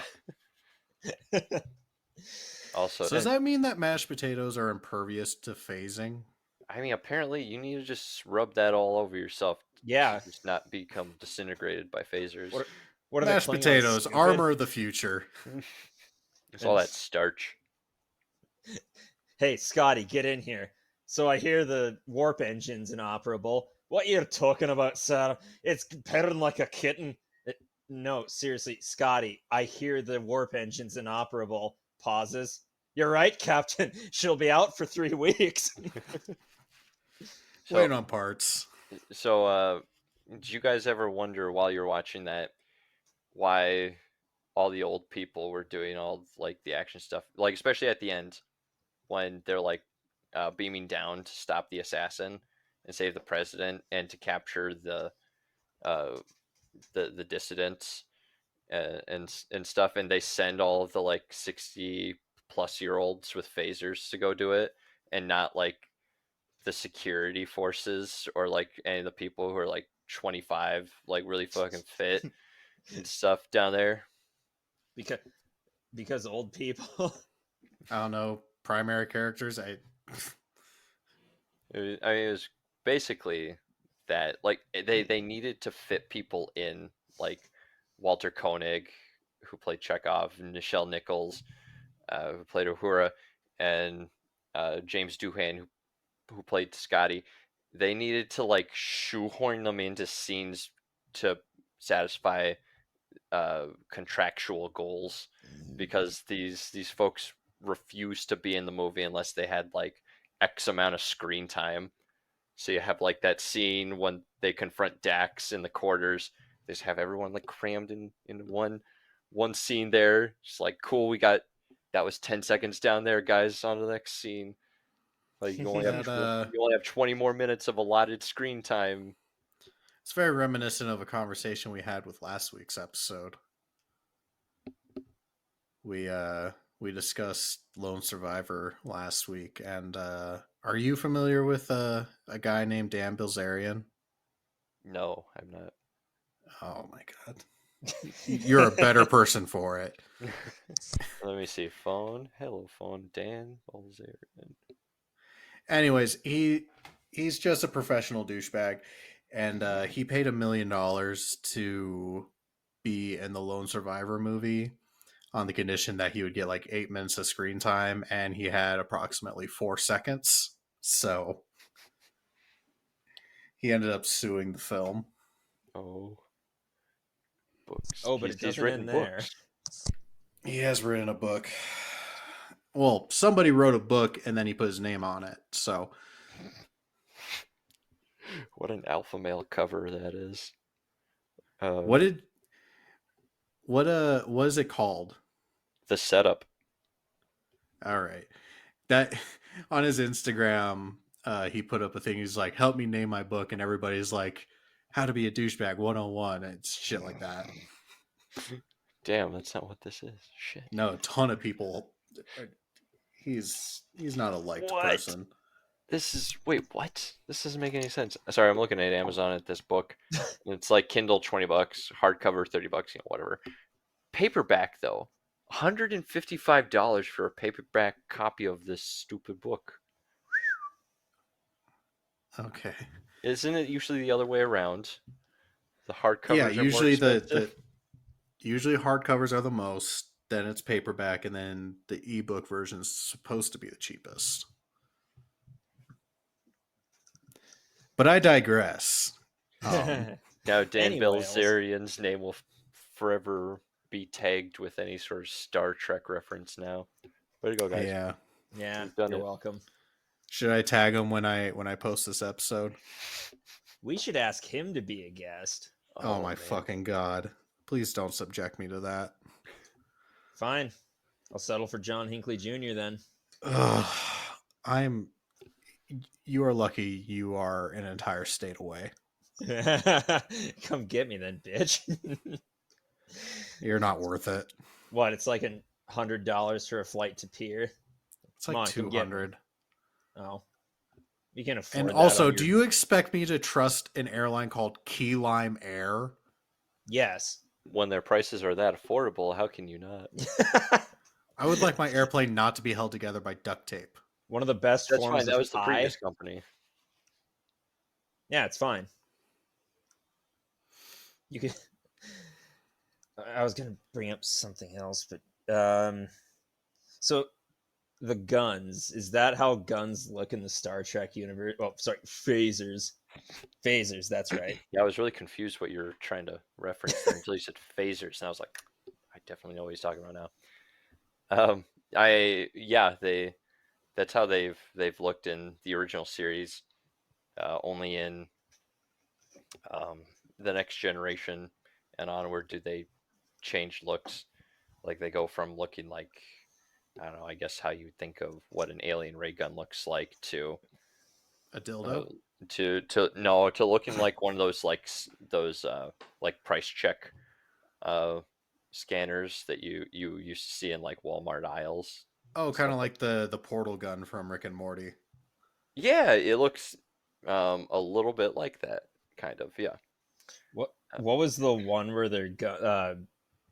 Also, So does that mean that mashed potatoes are impervious to phasing? I mean, apparently you need to just rub that all over yourself Yeah. to just not become disintegrated by phasers. What what are the Mashed Klingons, potatoes, stupid? armor of the future. It's all that starch. Hey, Scotty, get in here. So I hear the warp engine's inoperable. What you're talking about, sir? It's purring like a kitten. No, seriously, Scotty, I hear the warp engine's inoperable. Pauses. You're right, Captain. She'll be out for 3 weeks. Waiting So, on parts. did you guys ever wonder while you're watching that why all the old people were doing all like the action stuff, like especially at the end when they're like beaming down to stop the assassin and save the president and to capture uh, the dissidents and stuff, and they send all of the like 60-plus-year-olds with phasers to go do it, and not like the security forces or like any of the people who are like 25, like really fucking fit and stuff down there. because old people. I don't know. Primary characters. It was basically that like they needed to fit people in, like Walter Koenig, who played Chekhov, and Nichelle Nichols, who played Uhura, and James Doohan, who played Scotty. They needed to like shoehorn them into scenes to satisfy contractual goals, because these folks refused to be in the movie unless they had like X amount of screen time. So you have like that scene when they confront Dax in the quarters. They just have everyone like crammed in one scene there. Just like, cool, we got that was 10 seconds down there, guys. On to the next scene. Like you only have That, you only have 20 more minutes of allotted screen time. it's very reminiscent of a conversation we had with last week's episode. We discussed Lone Survivor last week, and are you familiar with a guy named Dan Bilzerian? No, I'm not. Oh my god, you're a better person for it. Let me see. Phone. Hello, phone. Dan Bilzerian. Anyways, he's just a professional douchebag, and he paid $1 million to be in the Lone Survivor movie on the condition that he would get like 8 minutes of screen time, and he had approximately 4 seconds. So he ended up suing the film. Oh, books. Oh, but it doesn't end there. He has written a book. Well, somebody wrote a book and then he put his name on it. So What an alpha male cover that is. what is it called? The setup. All right. That on his Instagram, he put up a thing. He's like, "Help me name my book," and everybody's like, "How to be a douchebag 101." And it's shit like that. Damn, that's not what this is. Shit. No, a ton of people. He's not a liked What? person. This is what? This doesn't make any sense. Sorry, I'm looking at Amazon at this book. It's like Kindle $20, hardcover $30, whatever. Paperback though, $155 for a paperback copy of this stupid book. Okay. Isn't it usually the other way around? The hardcovers Yeah, are usually more expensive. usually hardcovers are the most, then it's paperback, and then the ebook version is supposed to be the cheapest. But I digress. Now Dan Anyways. Bilzerian's name will forever be tagged with any sort of Star Trek reference now. Way to go, guys. Yeah. Yeah, We've done you're it. welcome. Should I tag him when I post this episode? We should ask him to be a guest. Oh, my man. fucking god. Please don't subject me to that. Fine. I'll settle for John Hinckley Jr. then. You are lucky you are an entire state away. Come get me then, bitch. You're not worth it. What? It's like $100 for a flight to Pier. It's Come like on, come get me. 200. Oh, you can afford And that. also, on do your... you expect me to trust an airline called Key Lime Air? Yes. When their prices are that affordable, how can you not? I would like my airplane not to be held together by duct tape. One of the best That's forms fine. That of was the pie. previous company. Yeah, it's fine. You could. I was gonna bring up something else, but so the guns, is that how guns look in the Star Trek universe? Oh, sorry, phasers. Phasers, that's right. Yeah, I was really confused what you're trying to reference there until you said phasers, and I was like, I definitely know what he's talking about now. That's how they've looked in the original series. Only in the Next Generation and onward do they change looks. Like they go from looking like, I don't know, I guess how you think of what an alien ray gun looks like to A dildo? to looking like one of those like price check uh scanners that you used to see in like Walmart aisles. Oh, kind Stuff of like the portal gun from Rick and Morty. Yeah, it looks a little bit like that, kind of. Yeah. What was the one where their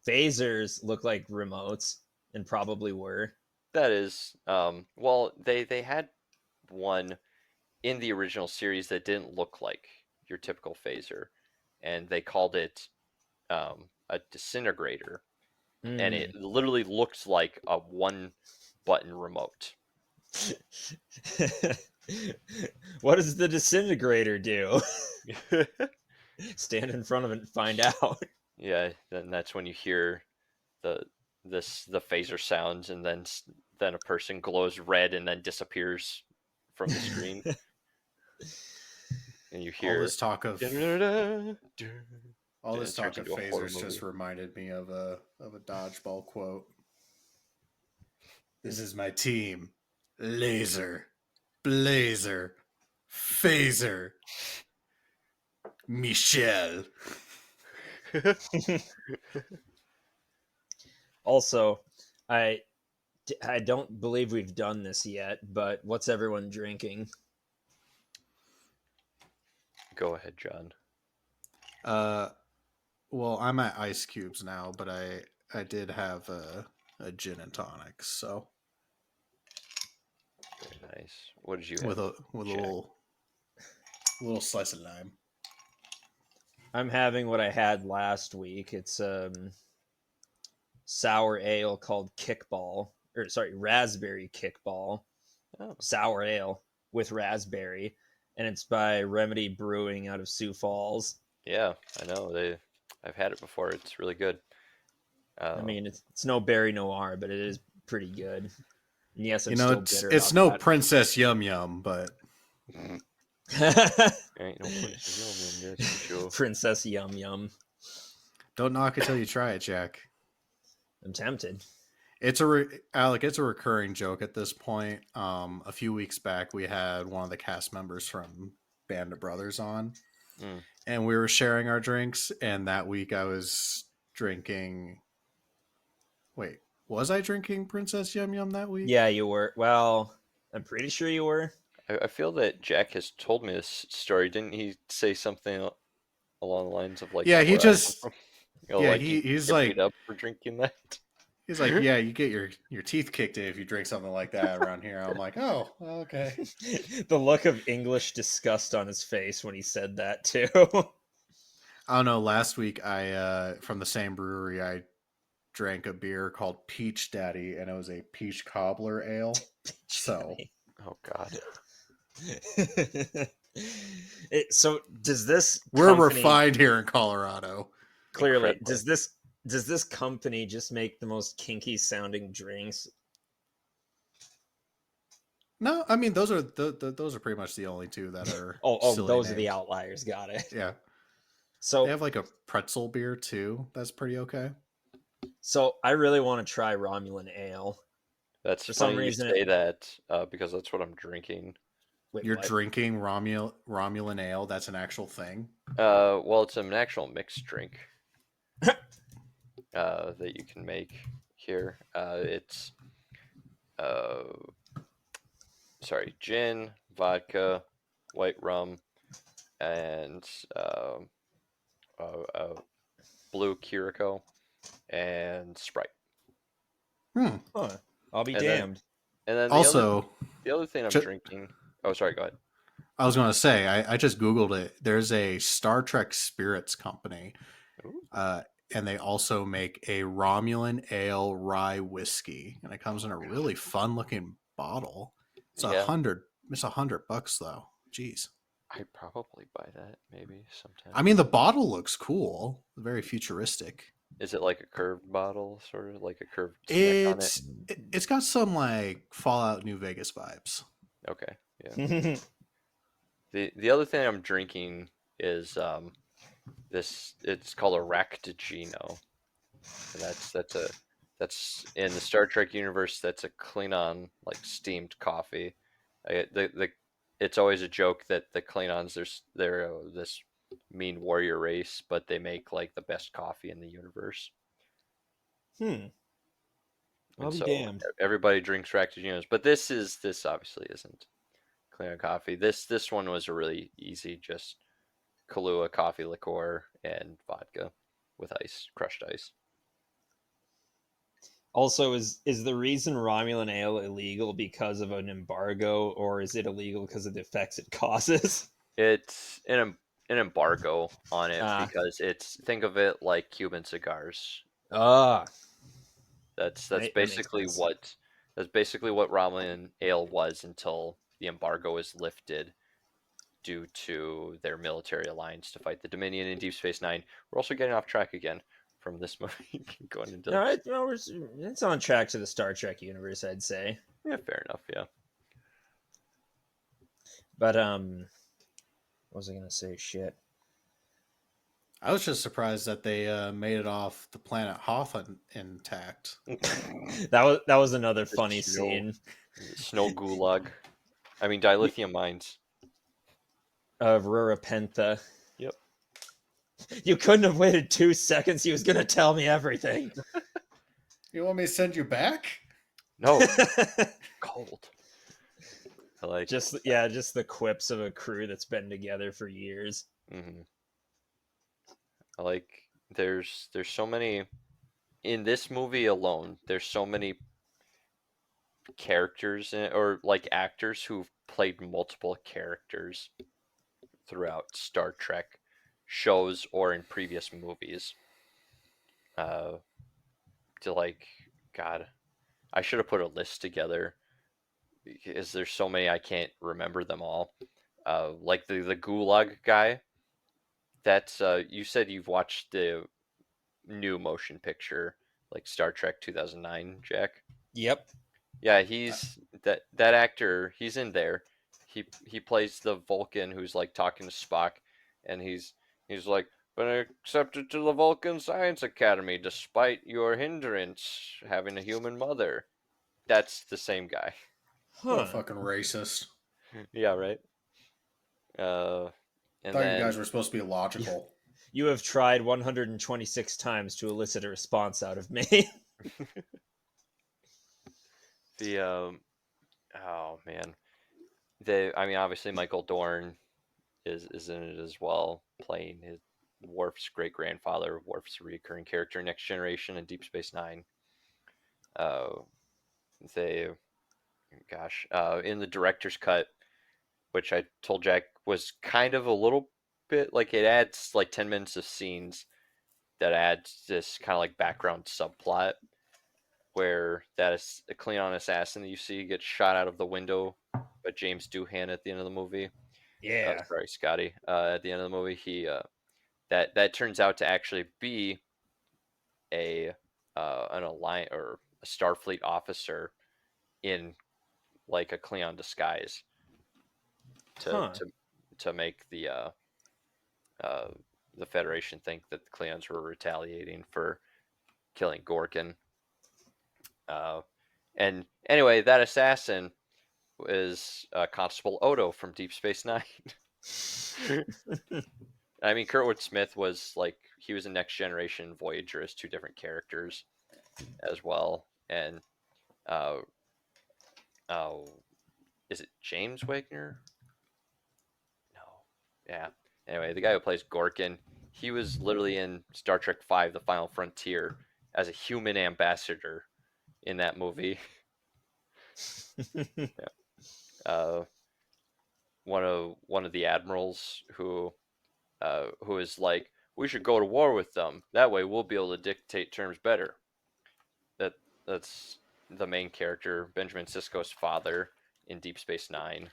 phasers look like remotes and probably were? That is well, they had one in the original series that didn't look like your typical phaser, and they called it a disintegrator, and it literally looks like a one button remote. What does the disintegrator do? Stand in front of it and find out. Yeah, then that's when you hear the the phaser sounds, and then a person glows red and then disappears from the screen, and you All hear this talk of and all this it talk turns of into a horror phasers just movie. reminded me of a dodgeball quote. This is my team. Laser, blazer, phaser. Michelle. Also, I don't believe we've done this yet, but what's everyone drinking? Go ahead, John. Well, I'm at ice cubes now, but I did have a gin and tonic, so Very nice. What did you with have? a Jack? little slice of lime. I'm having what I had last week. It's sour ale called Kickball, or sorry, raspberry Kickball. Oh, Sour ale with raspberry, and it's by Remedy Brewing out of Sioux Falls. yeah, I know. I've had it before. It's really good. I mean, it's no berry noir, but it is pretty good. And yes, I'm You know, still it's bitter it's about no that. Princess Yum Yum, but ain't no place in Yum Yum, that's for sure. Princess Yum Yum. don't knock it till you try it, Jack. I'm tempted. It's Alec. It's a recurring joke at this point. A few weeks back, we had one of the cast members from Band of Brothers on, and we were sharing our drinks. And that week, I was drinking. Wait, was I drinking Princess Yum Yum that week? Yeah, you were. Well, I'm pretty sure you were. I feel that Jack has told me this story. Didn't he say something along the lines of like, Yeah, he where I come just. from? You know, Yeah, like you he's get like beat up for drinking that. he's like, yeah, you get your teeth kicked in if you drink something like that around here. I'm like, oh, okay. The look of English disgust on his face when he said that too. I don't know. Last week, I from the same brewery, I drank a beer called Peach Daddy, and it was a peach cobbler ale. So Oh God. So does this we're company, refined here in Colorado. clearly Incredibly. does this company just make the most kinky sounding drinks? No, I mean those are those are pretty much the only two that are. Oh, silly those are the named. outliers. Got it. Yeah, So they have like a pretzel beer too. That's pretty okay. So I really want to try Romulan ale. That's For funny some you reason, say that because that's what I'm drinking. Wait, You're what? drinking Romulan ale. That's an actual thing. Well, it's an actual mixed drink that you can make here. It's gin, vodka, white rum, and uh, blue Curacao and Sprite. Hmm. Huh. I'll be And then damned. Also, the other thing I'm ju- drinking. Oh, sorry. Go ahead. I was going to say, I just Googled it. There's a Star Trek Spirits company, Ooh. uh, and they also make a Romulan ale rye whiskey, and it comes in a really fun looking bottle. It's Yeah, $100 though. Jeez. I'd probably buy that maybe sometime. I mean, the bottle looks cool, very futuristic. Is it like a curved bottle, sort of like a curved neck on it? It's got some like Fallout New Vegas vibes. Okay, yeah. The other thing I'm drinking is this. It's called a Ractigino, and that's in the Star Trek universe. That's a Klingon like steamed coffee. It's always a joke that the Klingons they're this mean warrior race, but they make like the best coffee in the universe. I'll And be so damned. everybody drinks Ractiginos, but this obviously isn't Klingon coffee. This one was a really easy, just Kahlua coffee liqueur and vodka with ice, crushed ice. Also, is the reason Romulan ale illegal because of an embargo, or is it illegal because of the effects it causes? It's an embargo on it Ah. because think of it like Cuban cigars. Ah. That's That makes sense. that's basically what Romulan ale was until the embargo is lifted due to their military alliance to fight the Dominion in Deep Space Nine. We're also getting off track again from this movie, going into. No, it's on track to the Star Trek universe, I'd say. Yeah, fair enough. Yeah. But what was I gonna say? Shit. I was just surprised that they made it off the planet Hoth intact. That was another The funny snow- scene Snow gulag. I mean, dilithium mines. of Rurapentha. Yep. You couldn't have waited 2 seconds. He was gonna tell me everything. You want me to send you back? No, cold. I like. just the quips of a crew that's been together for years. Mm-hmm. I like. There's so many in this movie alone. There's so many characters or like actors who've played multiple characters throughout Star Trek shows or in previous movies. To like, God, I should have put a list together because there's so many I can't remember them all. Like the Gulag guy. That's you said you've watched the new motion picture, like Star Trek 2009, Jack. Yep. Yeah, he's that actor. He's in there. He plays the Vulcan who's like talking to Spock, and he's like, been accepted to the Vulcan Science Academy despite your hindrance having a human mother. That's the same guy. What a Huh. fucking racist. Yeah, right. And Thought you then guys were supposed to be logical. You have tried 126 times to elicit a response out of me. the oh man, I mean obviously Michael Dorn is in it as well, playing his Worf's great grandfather. Worf's a recurring character in Next Generation and Deep Space Nine. Uh, they, in the director's cut, which I told Jack was kind of a little bit like it adds like 10 minutes of scenes that adds this kind of like background subplot where that is a Klingon assassin that you see gets shot out of the window by James Doohan at the end of the movie. Yeah. Sorry, Scotty. At the end of the movie, he that turns out to actually be a an alliance or a Starfleet officer in like a Klingon disguise to Huh. to make uh, the Federation think that the Klingons were retaliating for killing Gorkin. And anyway, that assassin is Constable Odo from Deep Space Nine. I mean, Kurtwood Smith was like, he was a Next Generation Voyager as two different characters as well. And uh, is it James Wagner? No. Yeah. Anyway, the guy who plays Gorkin, he was literally in Star Trek V: The Final Frontier as a human ambassador in that movie. Yeah. One of the admirals who is like, we should go to war with them. That way, we'll be able to dictate terms better. That's the main character, Benjamin Sisko's father in Deep Space Nine,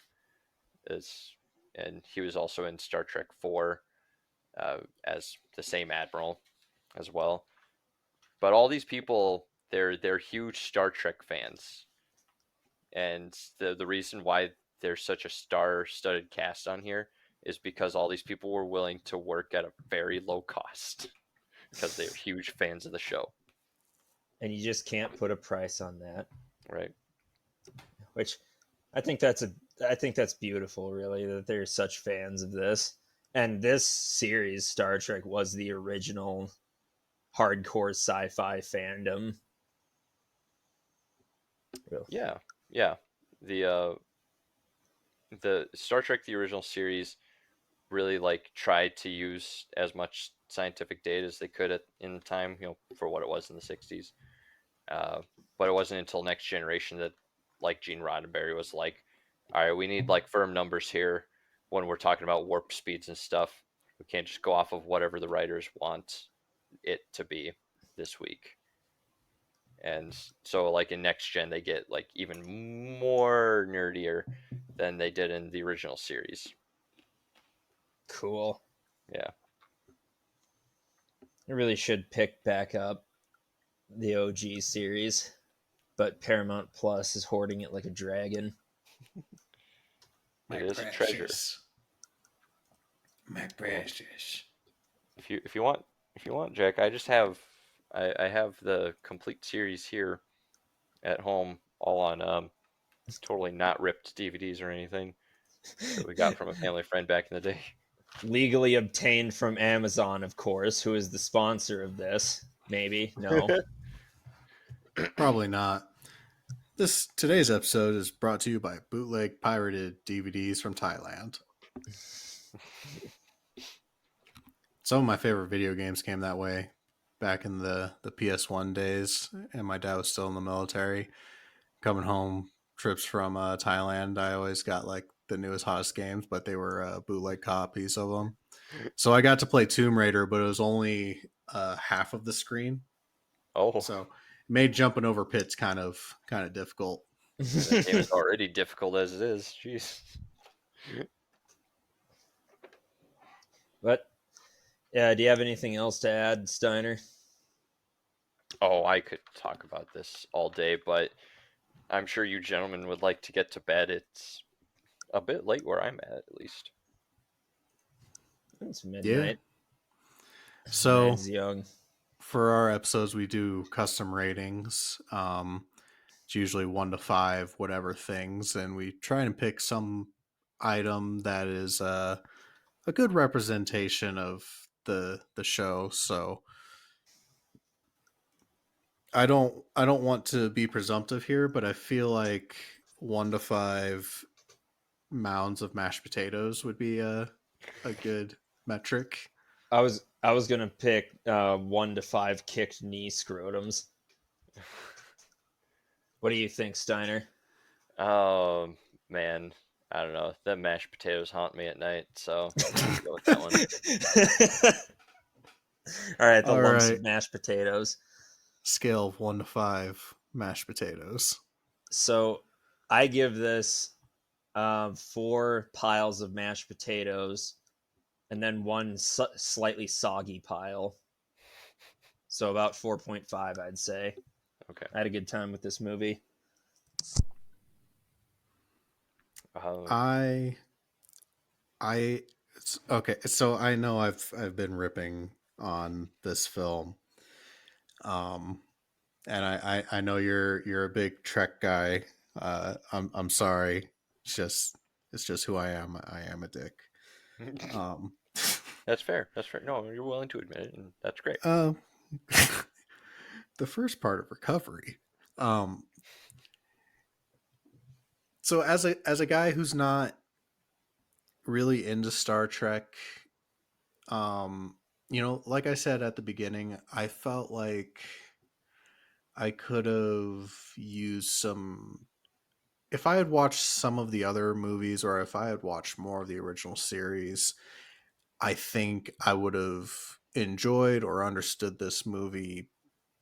and he was also in Star Trek IV as the same admiral as well. But all these people, they're huge Star Trek fans, and the reason why there's such a star-studded cast on here is because all these people were willing to work at a very low cost because they're huge fans of the show. And you just can't put a price on that. Right. Which I think that's beautiful, really, that they're such fans of this. And this series, Star Trek, was the original hardcore sci-fi fandom. Really. Yeah. The Star Trek, the original series, really like tried to use as much scientific data as they could in the time, for what it was in the 60s. But it wasn't until Next Generation that, like, Gene Roddenberry was like, all right, we need like firm numbers here when we're talking about warp speeds and stuff. We can't just go off of whatever the writers want it to be this week. And so, like, in Next Gen, they get like even more nerdier than they did in the original series. Cool. Yeah. I really should pick back up the OG series, but Paramount Plus is hoarding it like a dragon. My It is precious. a treasure. My precious. If you want, Jack, I have the complete series here at home, all on totally not ripped DVDs or anything that we got from a family friend back in the day. Legally obtained from Amazon, of course, who is the sponsor of this. Maybe. No. Probably not. Today's episode is brought to you by bootleg pirated DVDs from Thailand. Some of my favorite video games came that way back in the PS1 days, and my dad was still in the military. Coming home trips from Thailand, I always got like the newest, hottest games, but they were bootleg copies of them. So I got to play Tomb Raider, but it was only half of the screen. Oh, So it made jumping over pits kind of difficult. that game is already difficult as it is. Jeez. But yeah, do you have anything else to add, Steiner? Oh, I could talk about this all day, but I'm sure you gentlemen would like to get to bed. It's a bit late where I'm at least. It's midnight. Yeah. So Man's young. For our episodes, we do custom ratings. It's usually 1 to 5, whatever things, and we try and pick some item that is a good representation of the show. So I don't want to be presumptive here, but I feel like 1 to 5 mounds of mashed potatoes would be a good metric. I was gonna pick 1 to 5 kicked knee scrotums. What do you think, Steiner? Oh man, I don't know. The mashed potatoes haunt me at night, so I'll go with that one. All right, the All lumps right. of mashed potatoes. Scale of 1 to 5 mashed potatoes. So I give this 4 piles of mashed potatoes and then one slightly soggy pile. So about 4.5, I'd say. Okay. I had a good time with this movie. Okay, so I know I've been ripping on this film, and I know you're a big Trek guy. I'm sorry, It's just who I am. I am a dick. Um, That's fair. That's fair. No, you're willing to admit it, and that's great. uh, the first part of recovery. Um, so as a guy who's not really into Star Trek, you know, like I said at the beginning, I felt like I could have used some. If I had watched some of the other movies, or if I had watched more of the original series, I think I would have enjoyed or understood this movie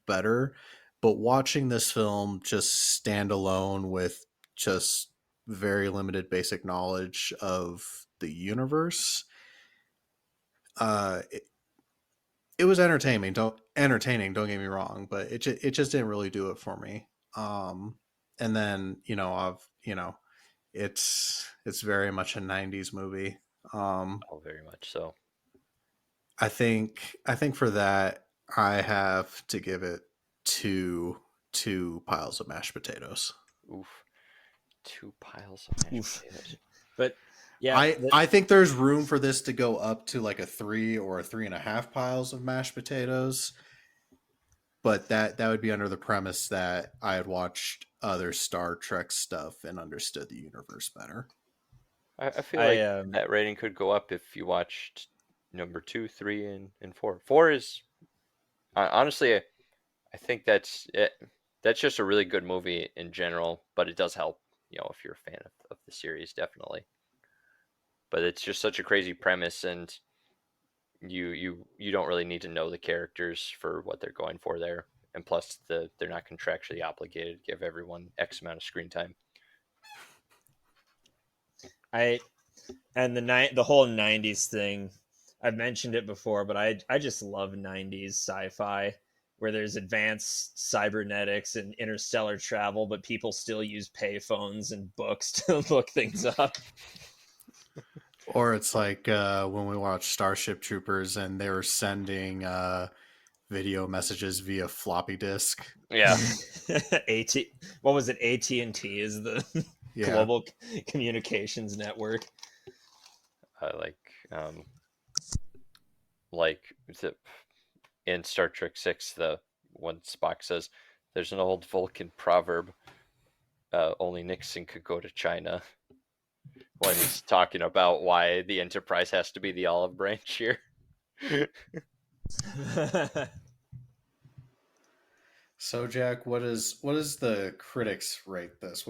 better. But watching this film just stand alone with just very limited basic knowledge of the universe, it, it was entertaining. Don't get me wrong, but it just didn't really do it for me. And then it's very much a '90s movie. Oh, very much so. I think for that I have to give it two piles of mashed potatoes. Oof. 2 piles of mashed Oof. potatoes. But yeah, I think there's room for this to go up to like a 3 or a 3.5 piles of mashed potatoes, but that would be under the premise that I had watched other Star Trek stuff and understood the universe better. I feel like I that rating could go up if you watched number 2, 3, and 4. 4 is honestly, I think that's it. That's just a really good movie in general, but it does help, if you're a fan of the series, definitely. But it's just such a crazy premise, and you don't really need to know the characters for what they're going for there. And plus, they're not contractually obligated to give everyone X amount of screen time. And the whole '90s thing. I've mentioned it before, but I just love '90s sci-fi where there's advanced cybernetics and interstellar travel, but people still use payphones and books to look things up. Or it's like when we watched Starship Troopers and they were sending video messages via floppy disk. Yeah. AT, what was it? AT&T is the Yeah. global communications network. Like in Star Trek 6, the one Spock says, "There's an old Vulcan proverb: only Nixon could go to China." When he's talking about why the Enterprise has to be the olive branch here. So, Jack, what is the critics rate this?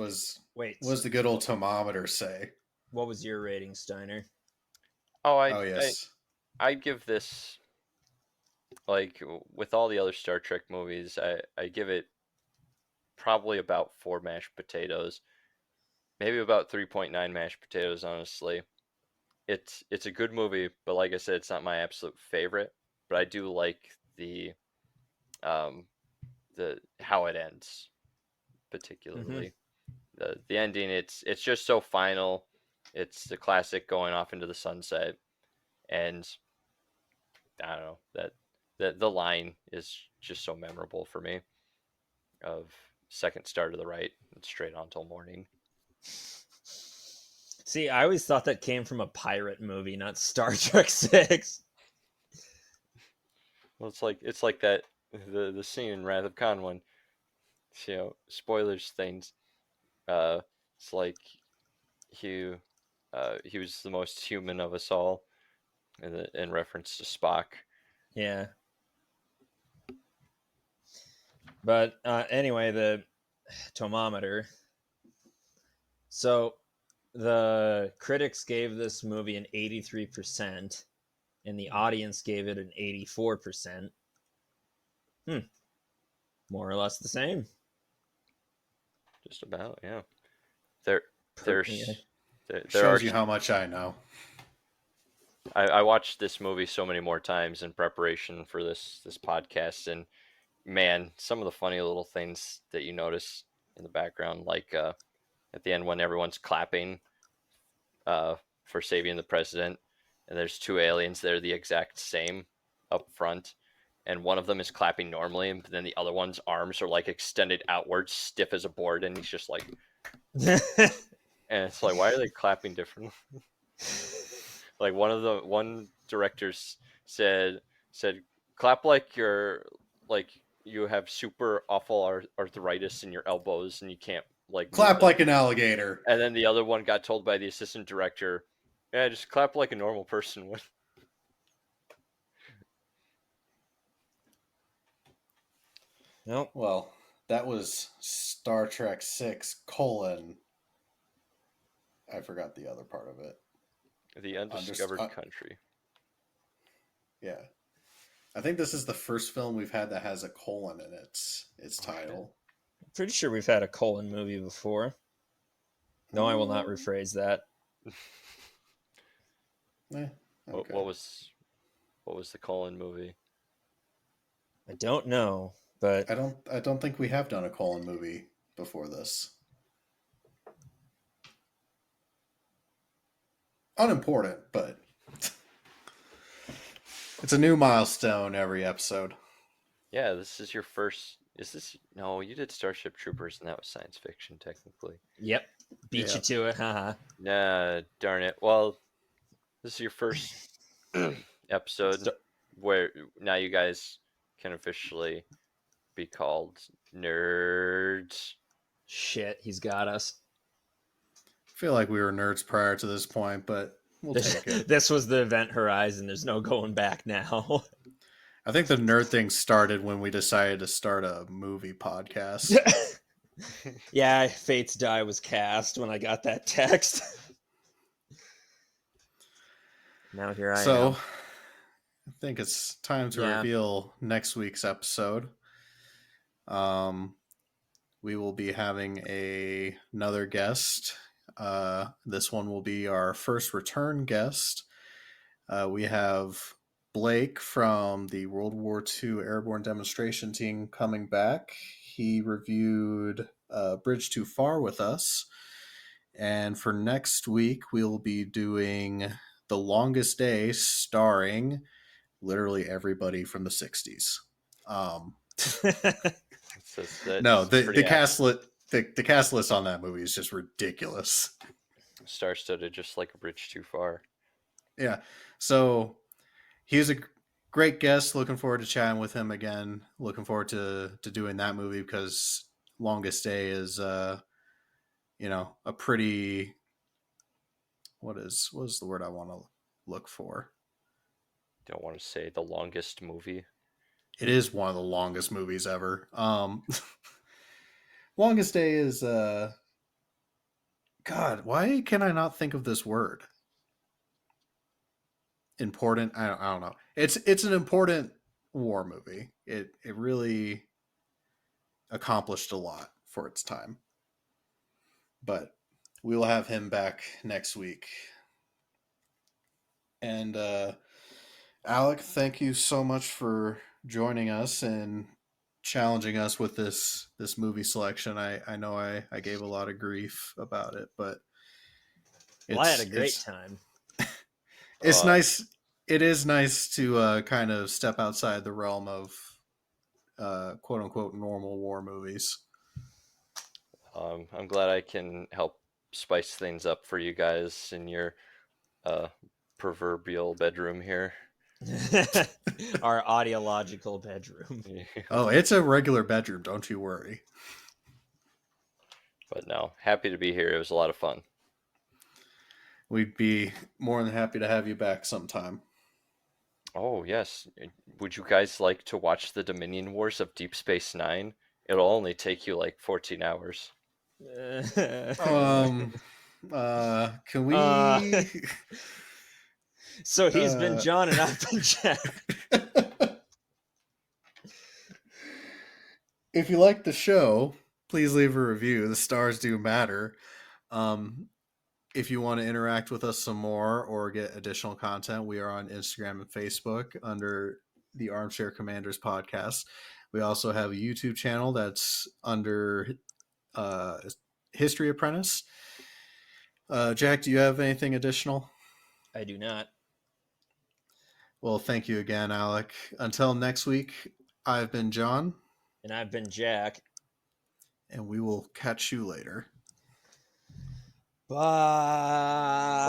Wait, What does the good old thermometer say? what was your rating, Steiner? Oh, Yes. I'd give this, like, with all the other Star Trek movies, I give it probably about 4 mashed potatoes. Maybe about 3.9 mashed potatoes, honestly. It's a good movie, but like I said, it's not my absolute favorite. But I do like the how it ends, particularly. The ending, it's just so final. It's the classic going off into the sunset, and I don't know, that the line is just so memorable for me, of second star to the right and straight on till morning. See, I always thought that came from a pirate movie, not Star Trek 6. Well, it's like that the scene in Wrath of Khan when, spoilers things. It's like he he was the most human of us all, in reference to Spock. Yeah. But anyway, the tomometer. So the critics gave this movie an 83%, and the audience gave it an 84%. More or less the same. Just about, yeah. There Yeah. there Shows are you how much I know. I watched this movie so many more times in preparation for this podcast, and man, some of the funny little things that you notice in the background, like at the end when everyone's clapping for saving the president, and there's 2 aliens that are the exact same up front, and one of them is clapping normally, but then the other one's arms are like extended outwards, stiff as a board, and he's just like, and it's like, why are they clapping differently? Like one director said clap like you have super awful arthritis in your elbows and you can't like move Clap them. like an alligator. And then the other one got told by the assistant director, yeah, just clap like a normal person would. Nope. Well, that was Star Trek 6 : I forgot the other part of it. The Undiscovered Country. Yeah. I think this is the first film we've had that has a colon in its title. Pretty sure we've had a colon movie before. No, I will not rephrase that. Okay. What was the colon movie? I don't know, but I don't think we have done a colon movie before this. Unimportant, but it's a new milestone every episode. Yeah, this is your first. Is this? No, you did Starship Troopers, and that was science fiction, technically. yep, beat you to it, haha. Nah, darn it. Well, this is your first episode where now you guys can officially be called nerds. Shit, he's got us. I feel like we were nerds prior to this point, but we'll take it. This was the event horizon. There's no going back now. I think the nerd thing started when we decided to start a movie podcast. Yeah, Fate's Die was cast when I got that text. Now here I am. I think it's time to reveal next week's episode. We will be having another guest. This one will be our first return guest. We have Blake from the World War II Airborne Demonstration Team coming back. He reviewed Bridge Too Far with us. And for next week, we'll be doing The Longest Day, starring literally everybody from the 60s. No, the cast list on that movie is just ridiculous. Star-studded, just like A Bridge Too Far. Yeah. So he was a great guest. Looking forward to chatting with him again. Looking forward to doing that movie because Longest Day is a pretty what is the word I want to look for? Don't want to say the longest movie. It is one of the longest movies ever. Longest Day is God, why can I not think of this word? Important. I don't know. It's an important war movie. It really accomplished a lot for its time. But we will have him back next week. And Alec, thank you so much for joining us and challenging us with this movie selection. I know I gave a lot of grief about it, but I had a great time. It's nice. It is nice to kind of step outside the realm of quote unquote normal war movies. I'm glad I can help spice things up for you guys in your proverbial bedroom here. Our audiological bedroom. Oh, it's a regular bedroom. Don't you worry. But no, happy to be here. It was a lot of fun. We'd be more than happy to have you back sometime. Oh, yes. Would you guys like to watch the Dominion Wars of Deep Space Nine? It'll only take you like 14 hours. Can we... So he's been John and I've been Jack. If you like the show, please leave a review. The stars do matter. If you want to interact with us some more or get additional content, we are on Instagram and Facebook under the Armchair Commanders podcast. We also have a YouTube channel that's under History Apprentice. Jack, do you have anything additional? I do not. Well, thank you again, Alec. Until next week, I've been John. And I've been Jack. And we will catch you later. Bye.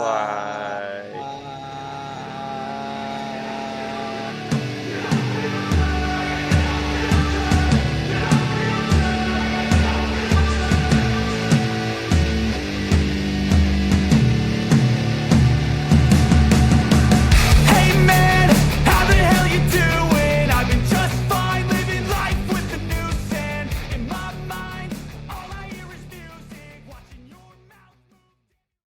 Bye.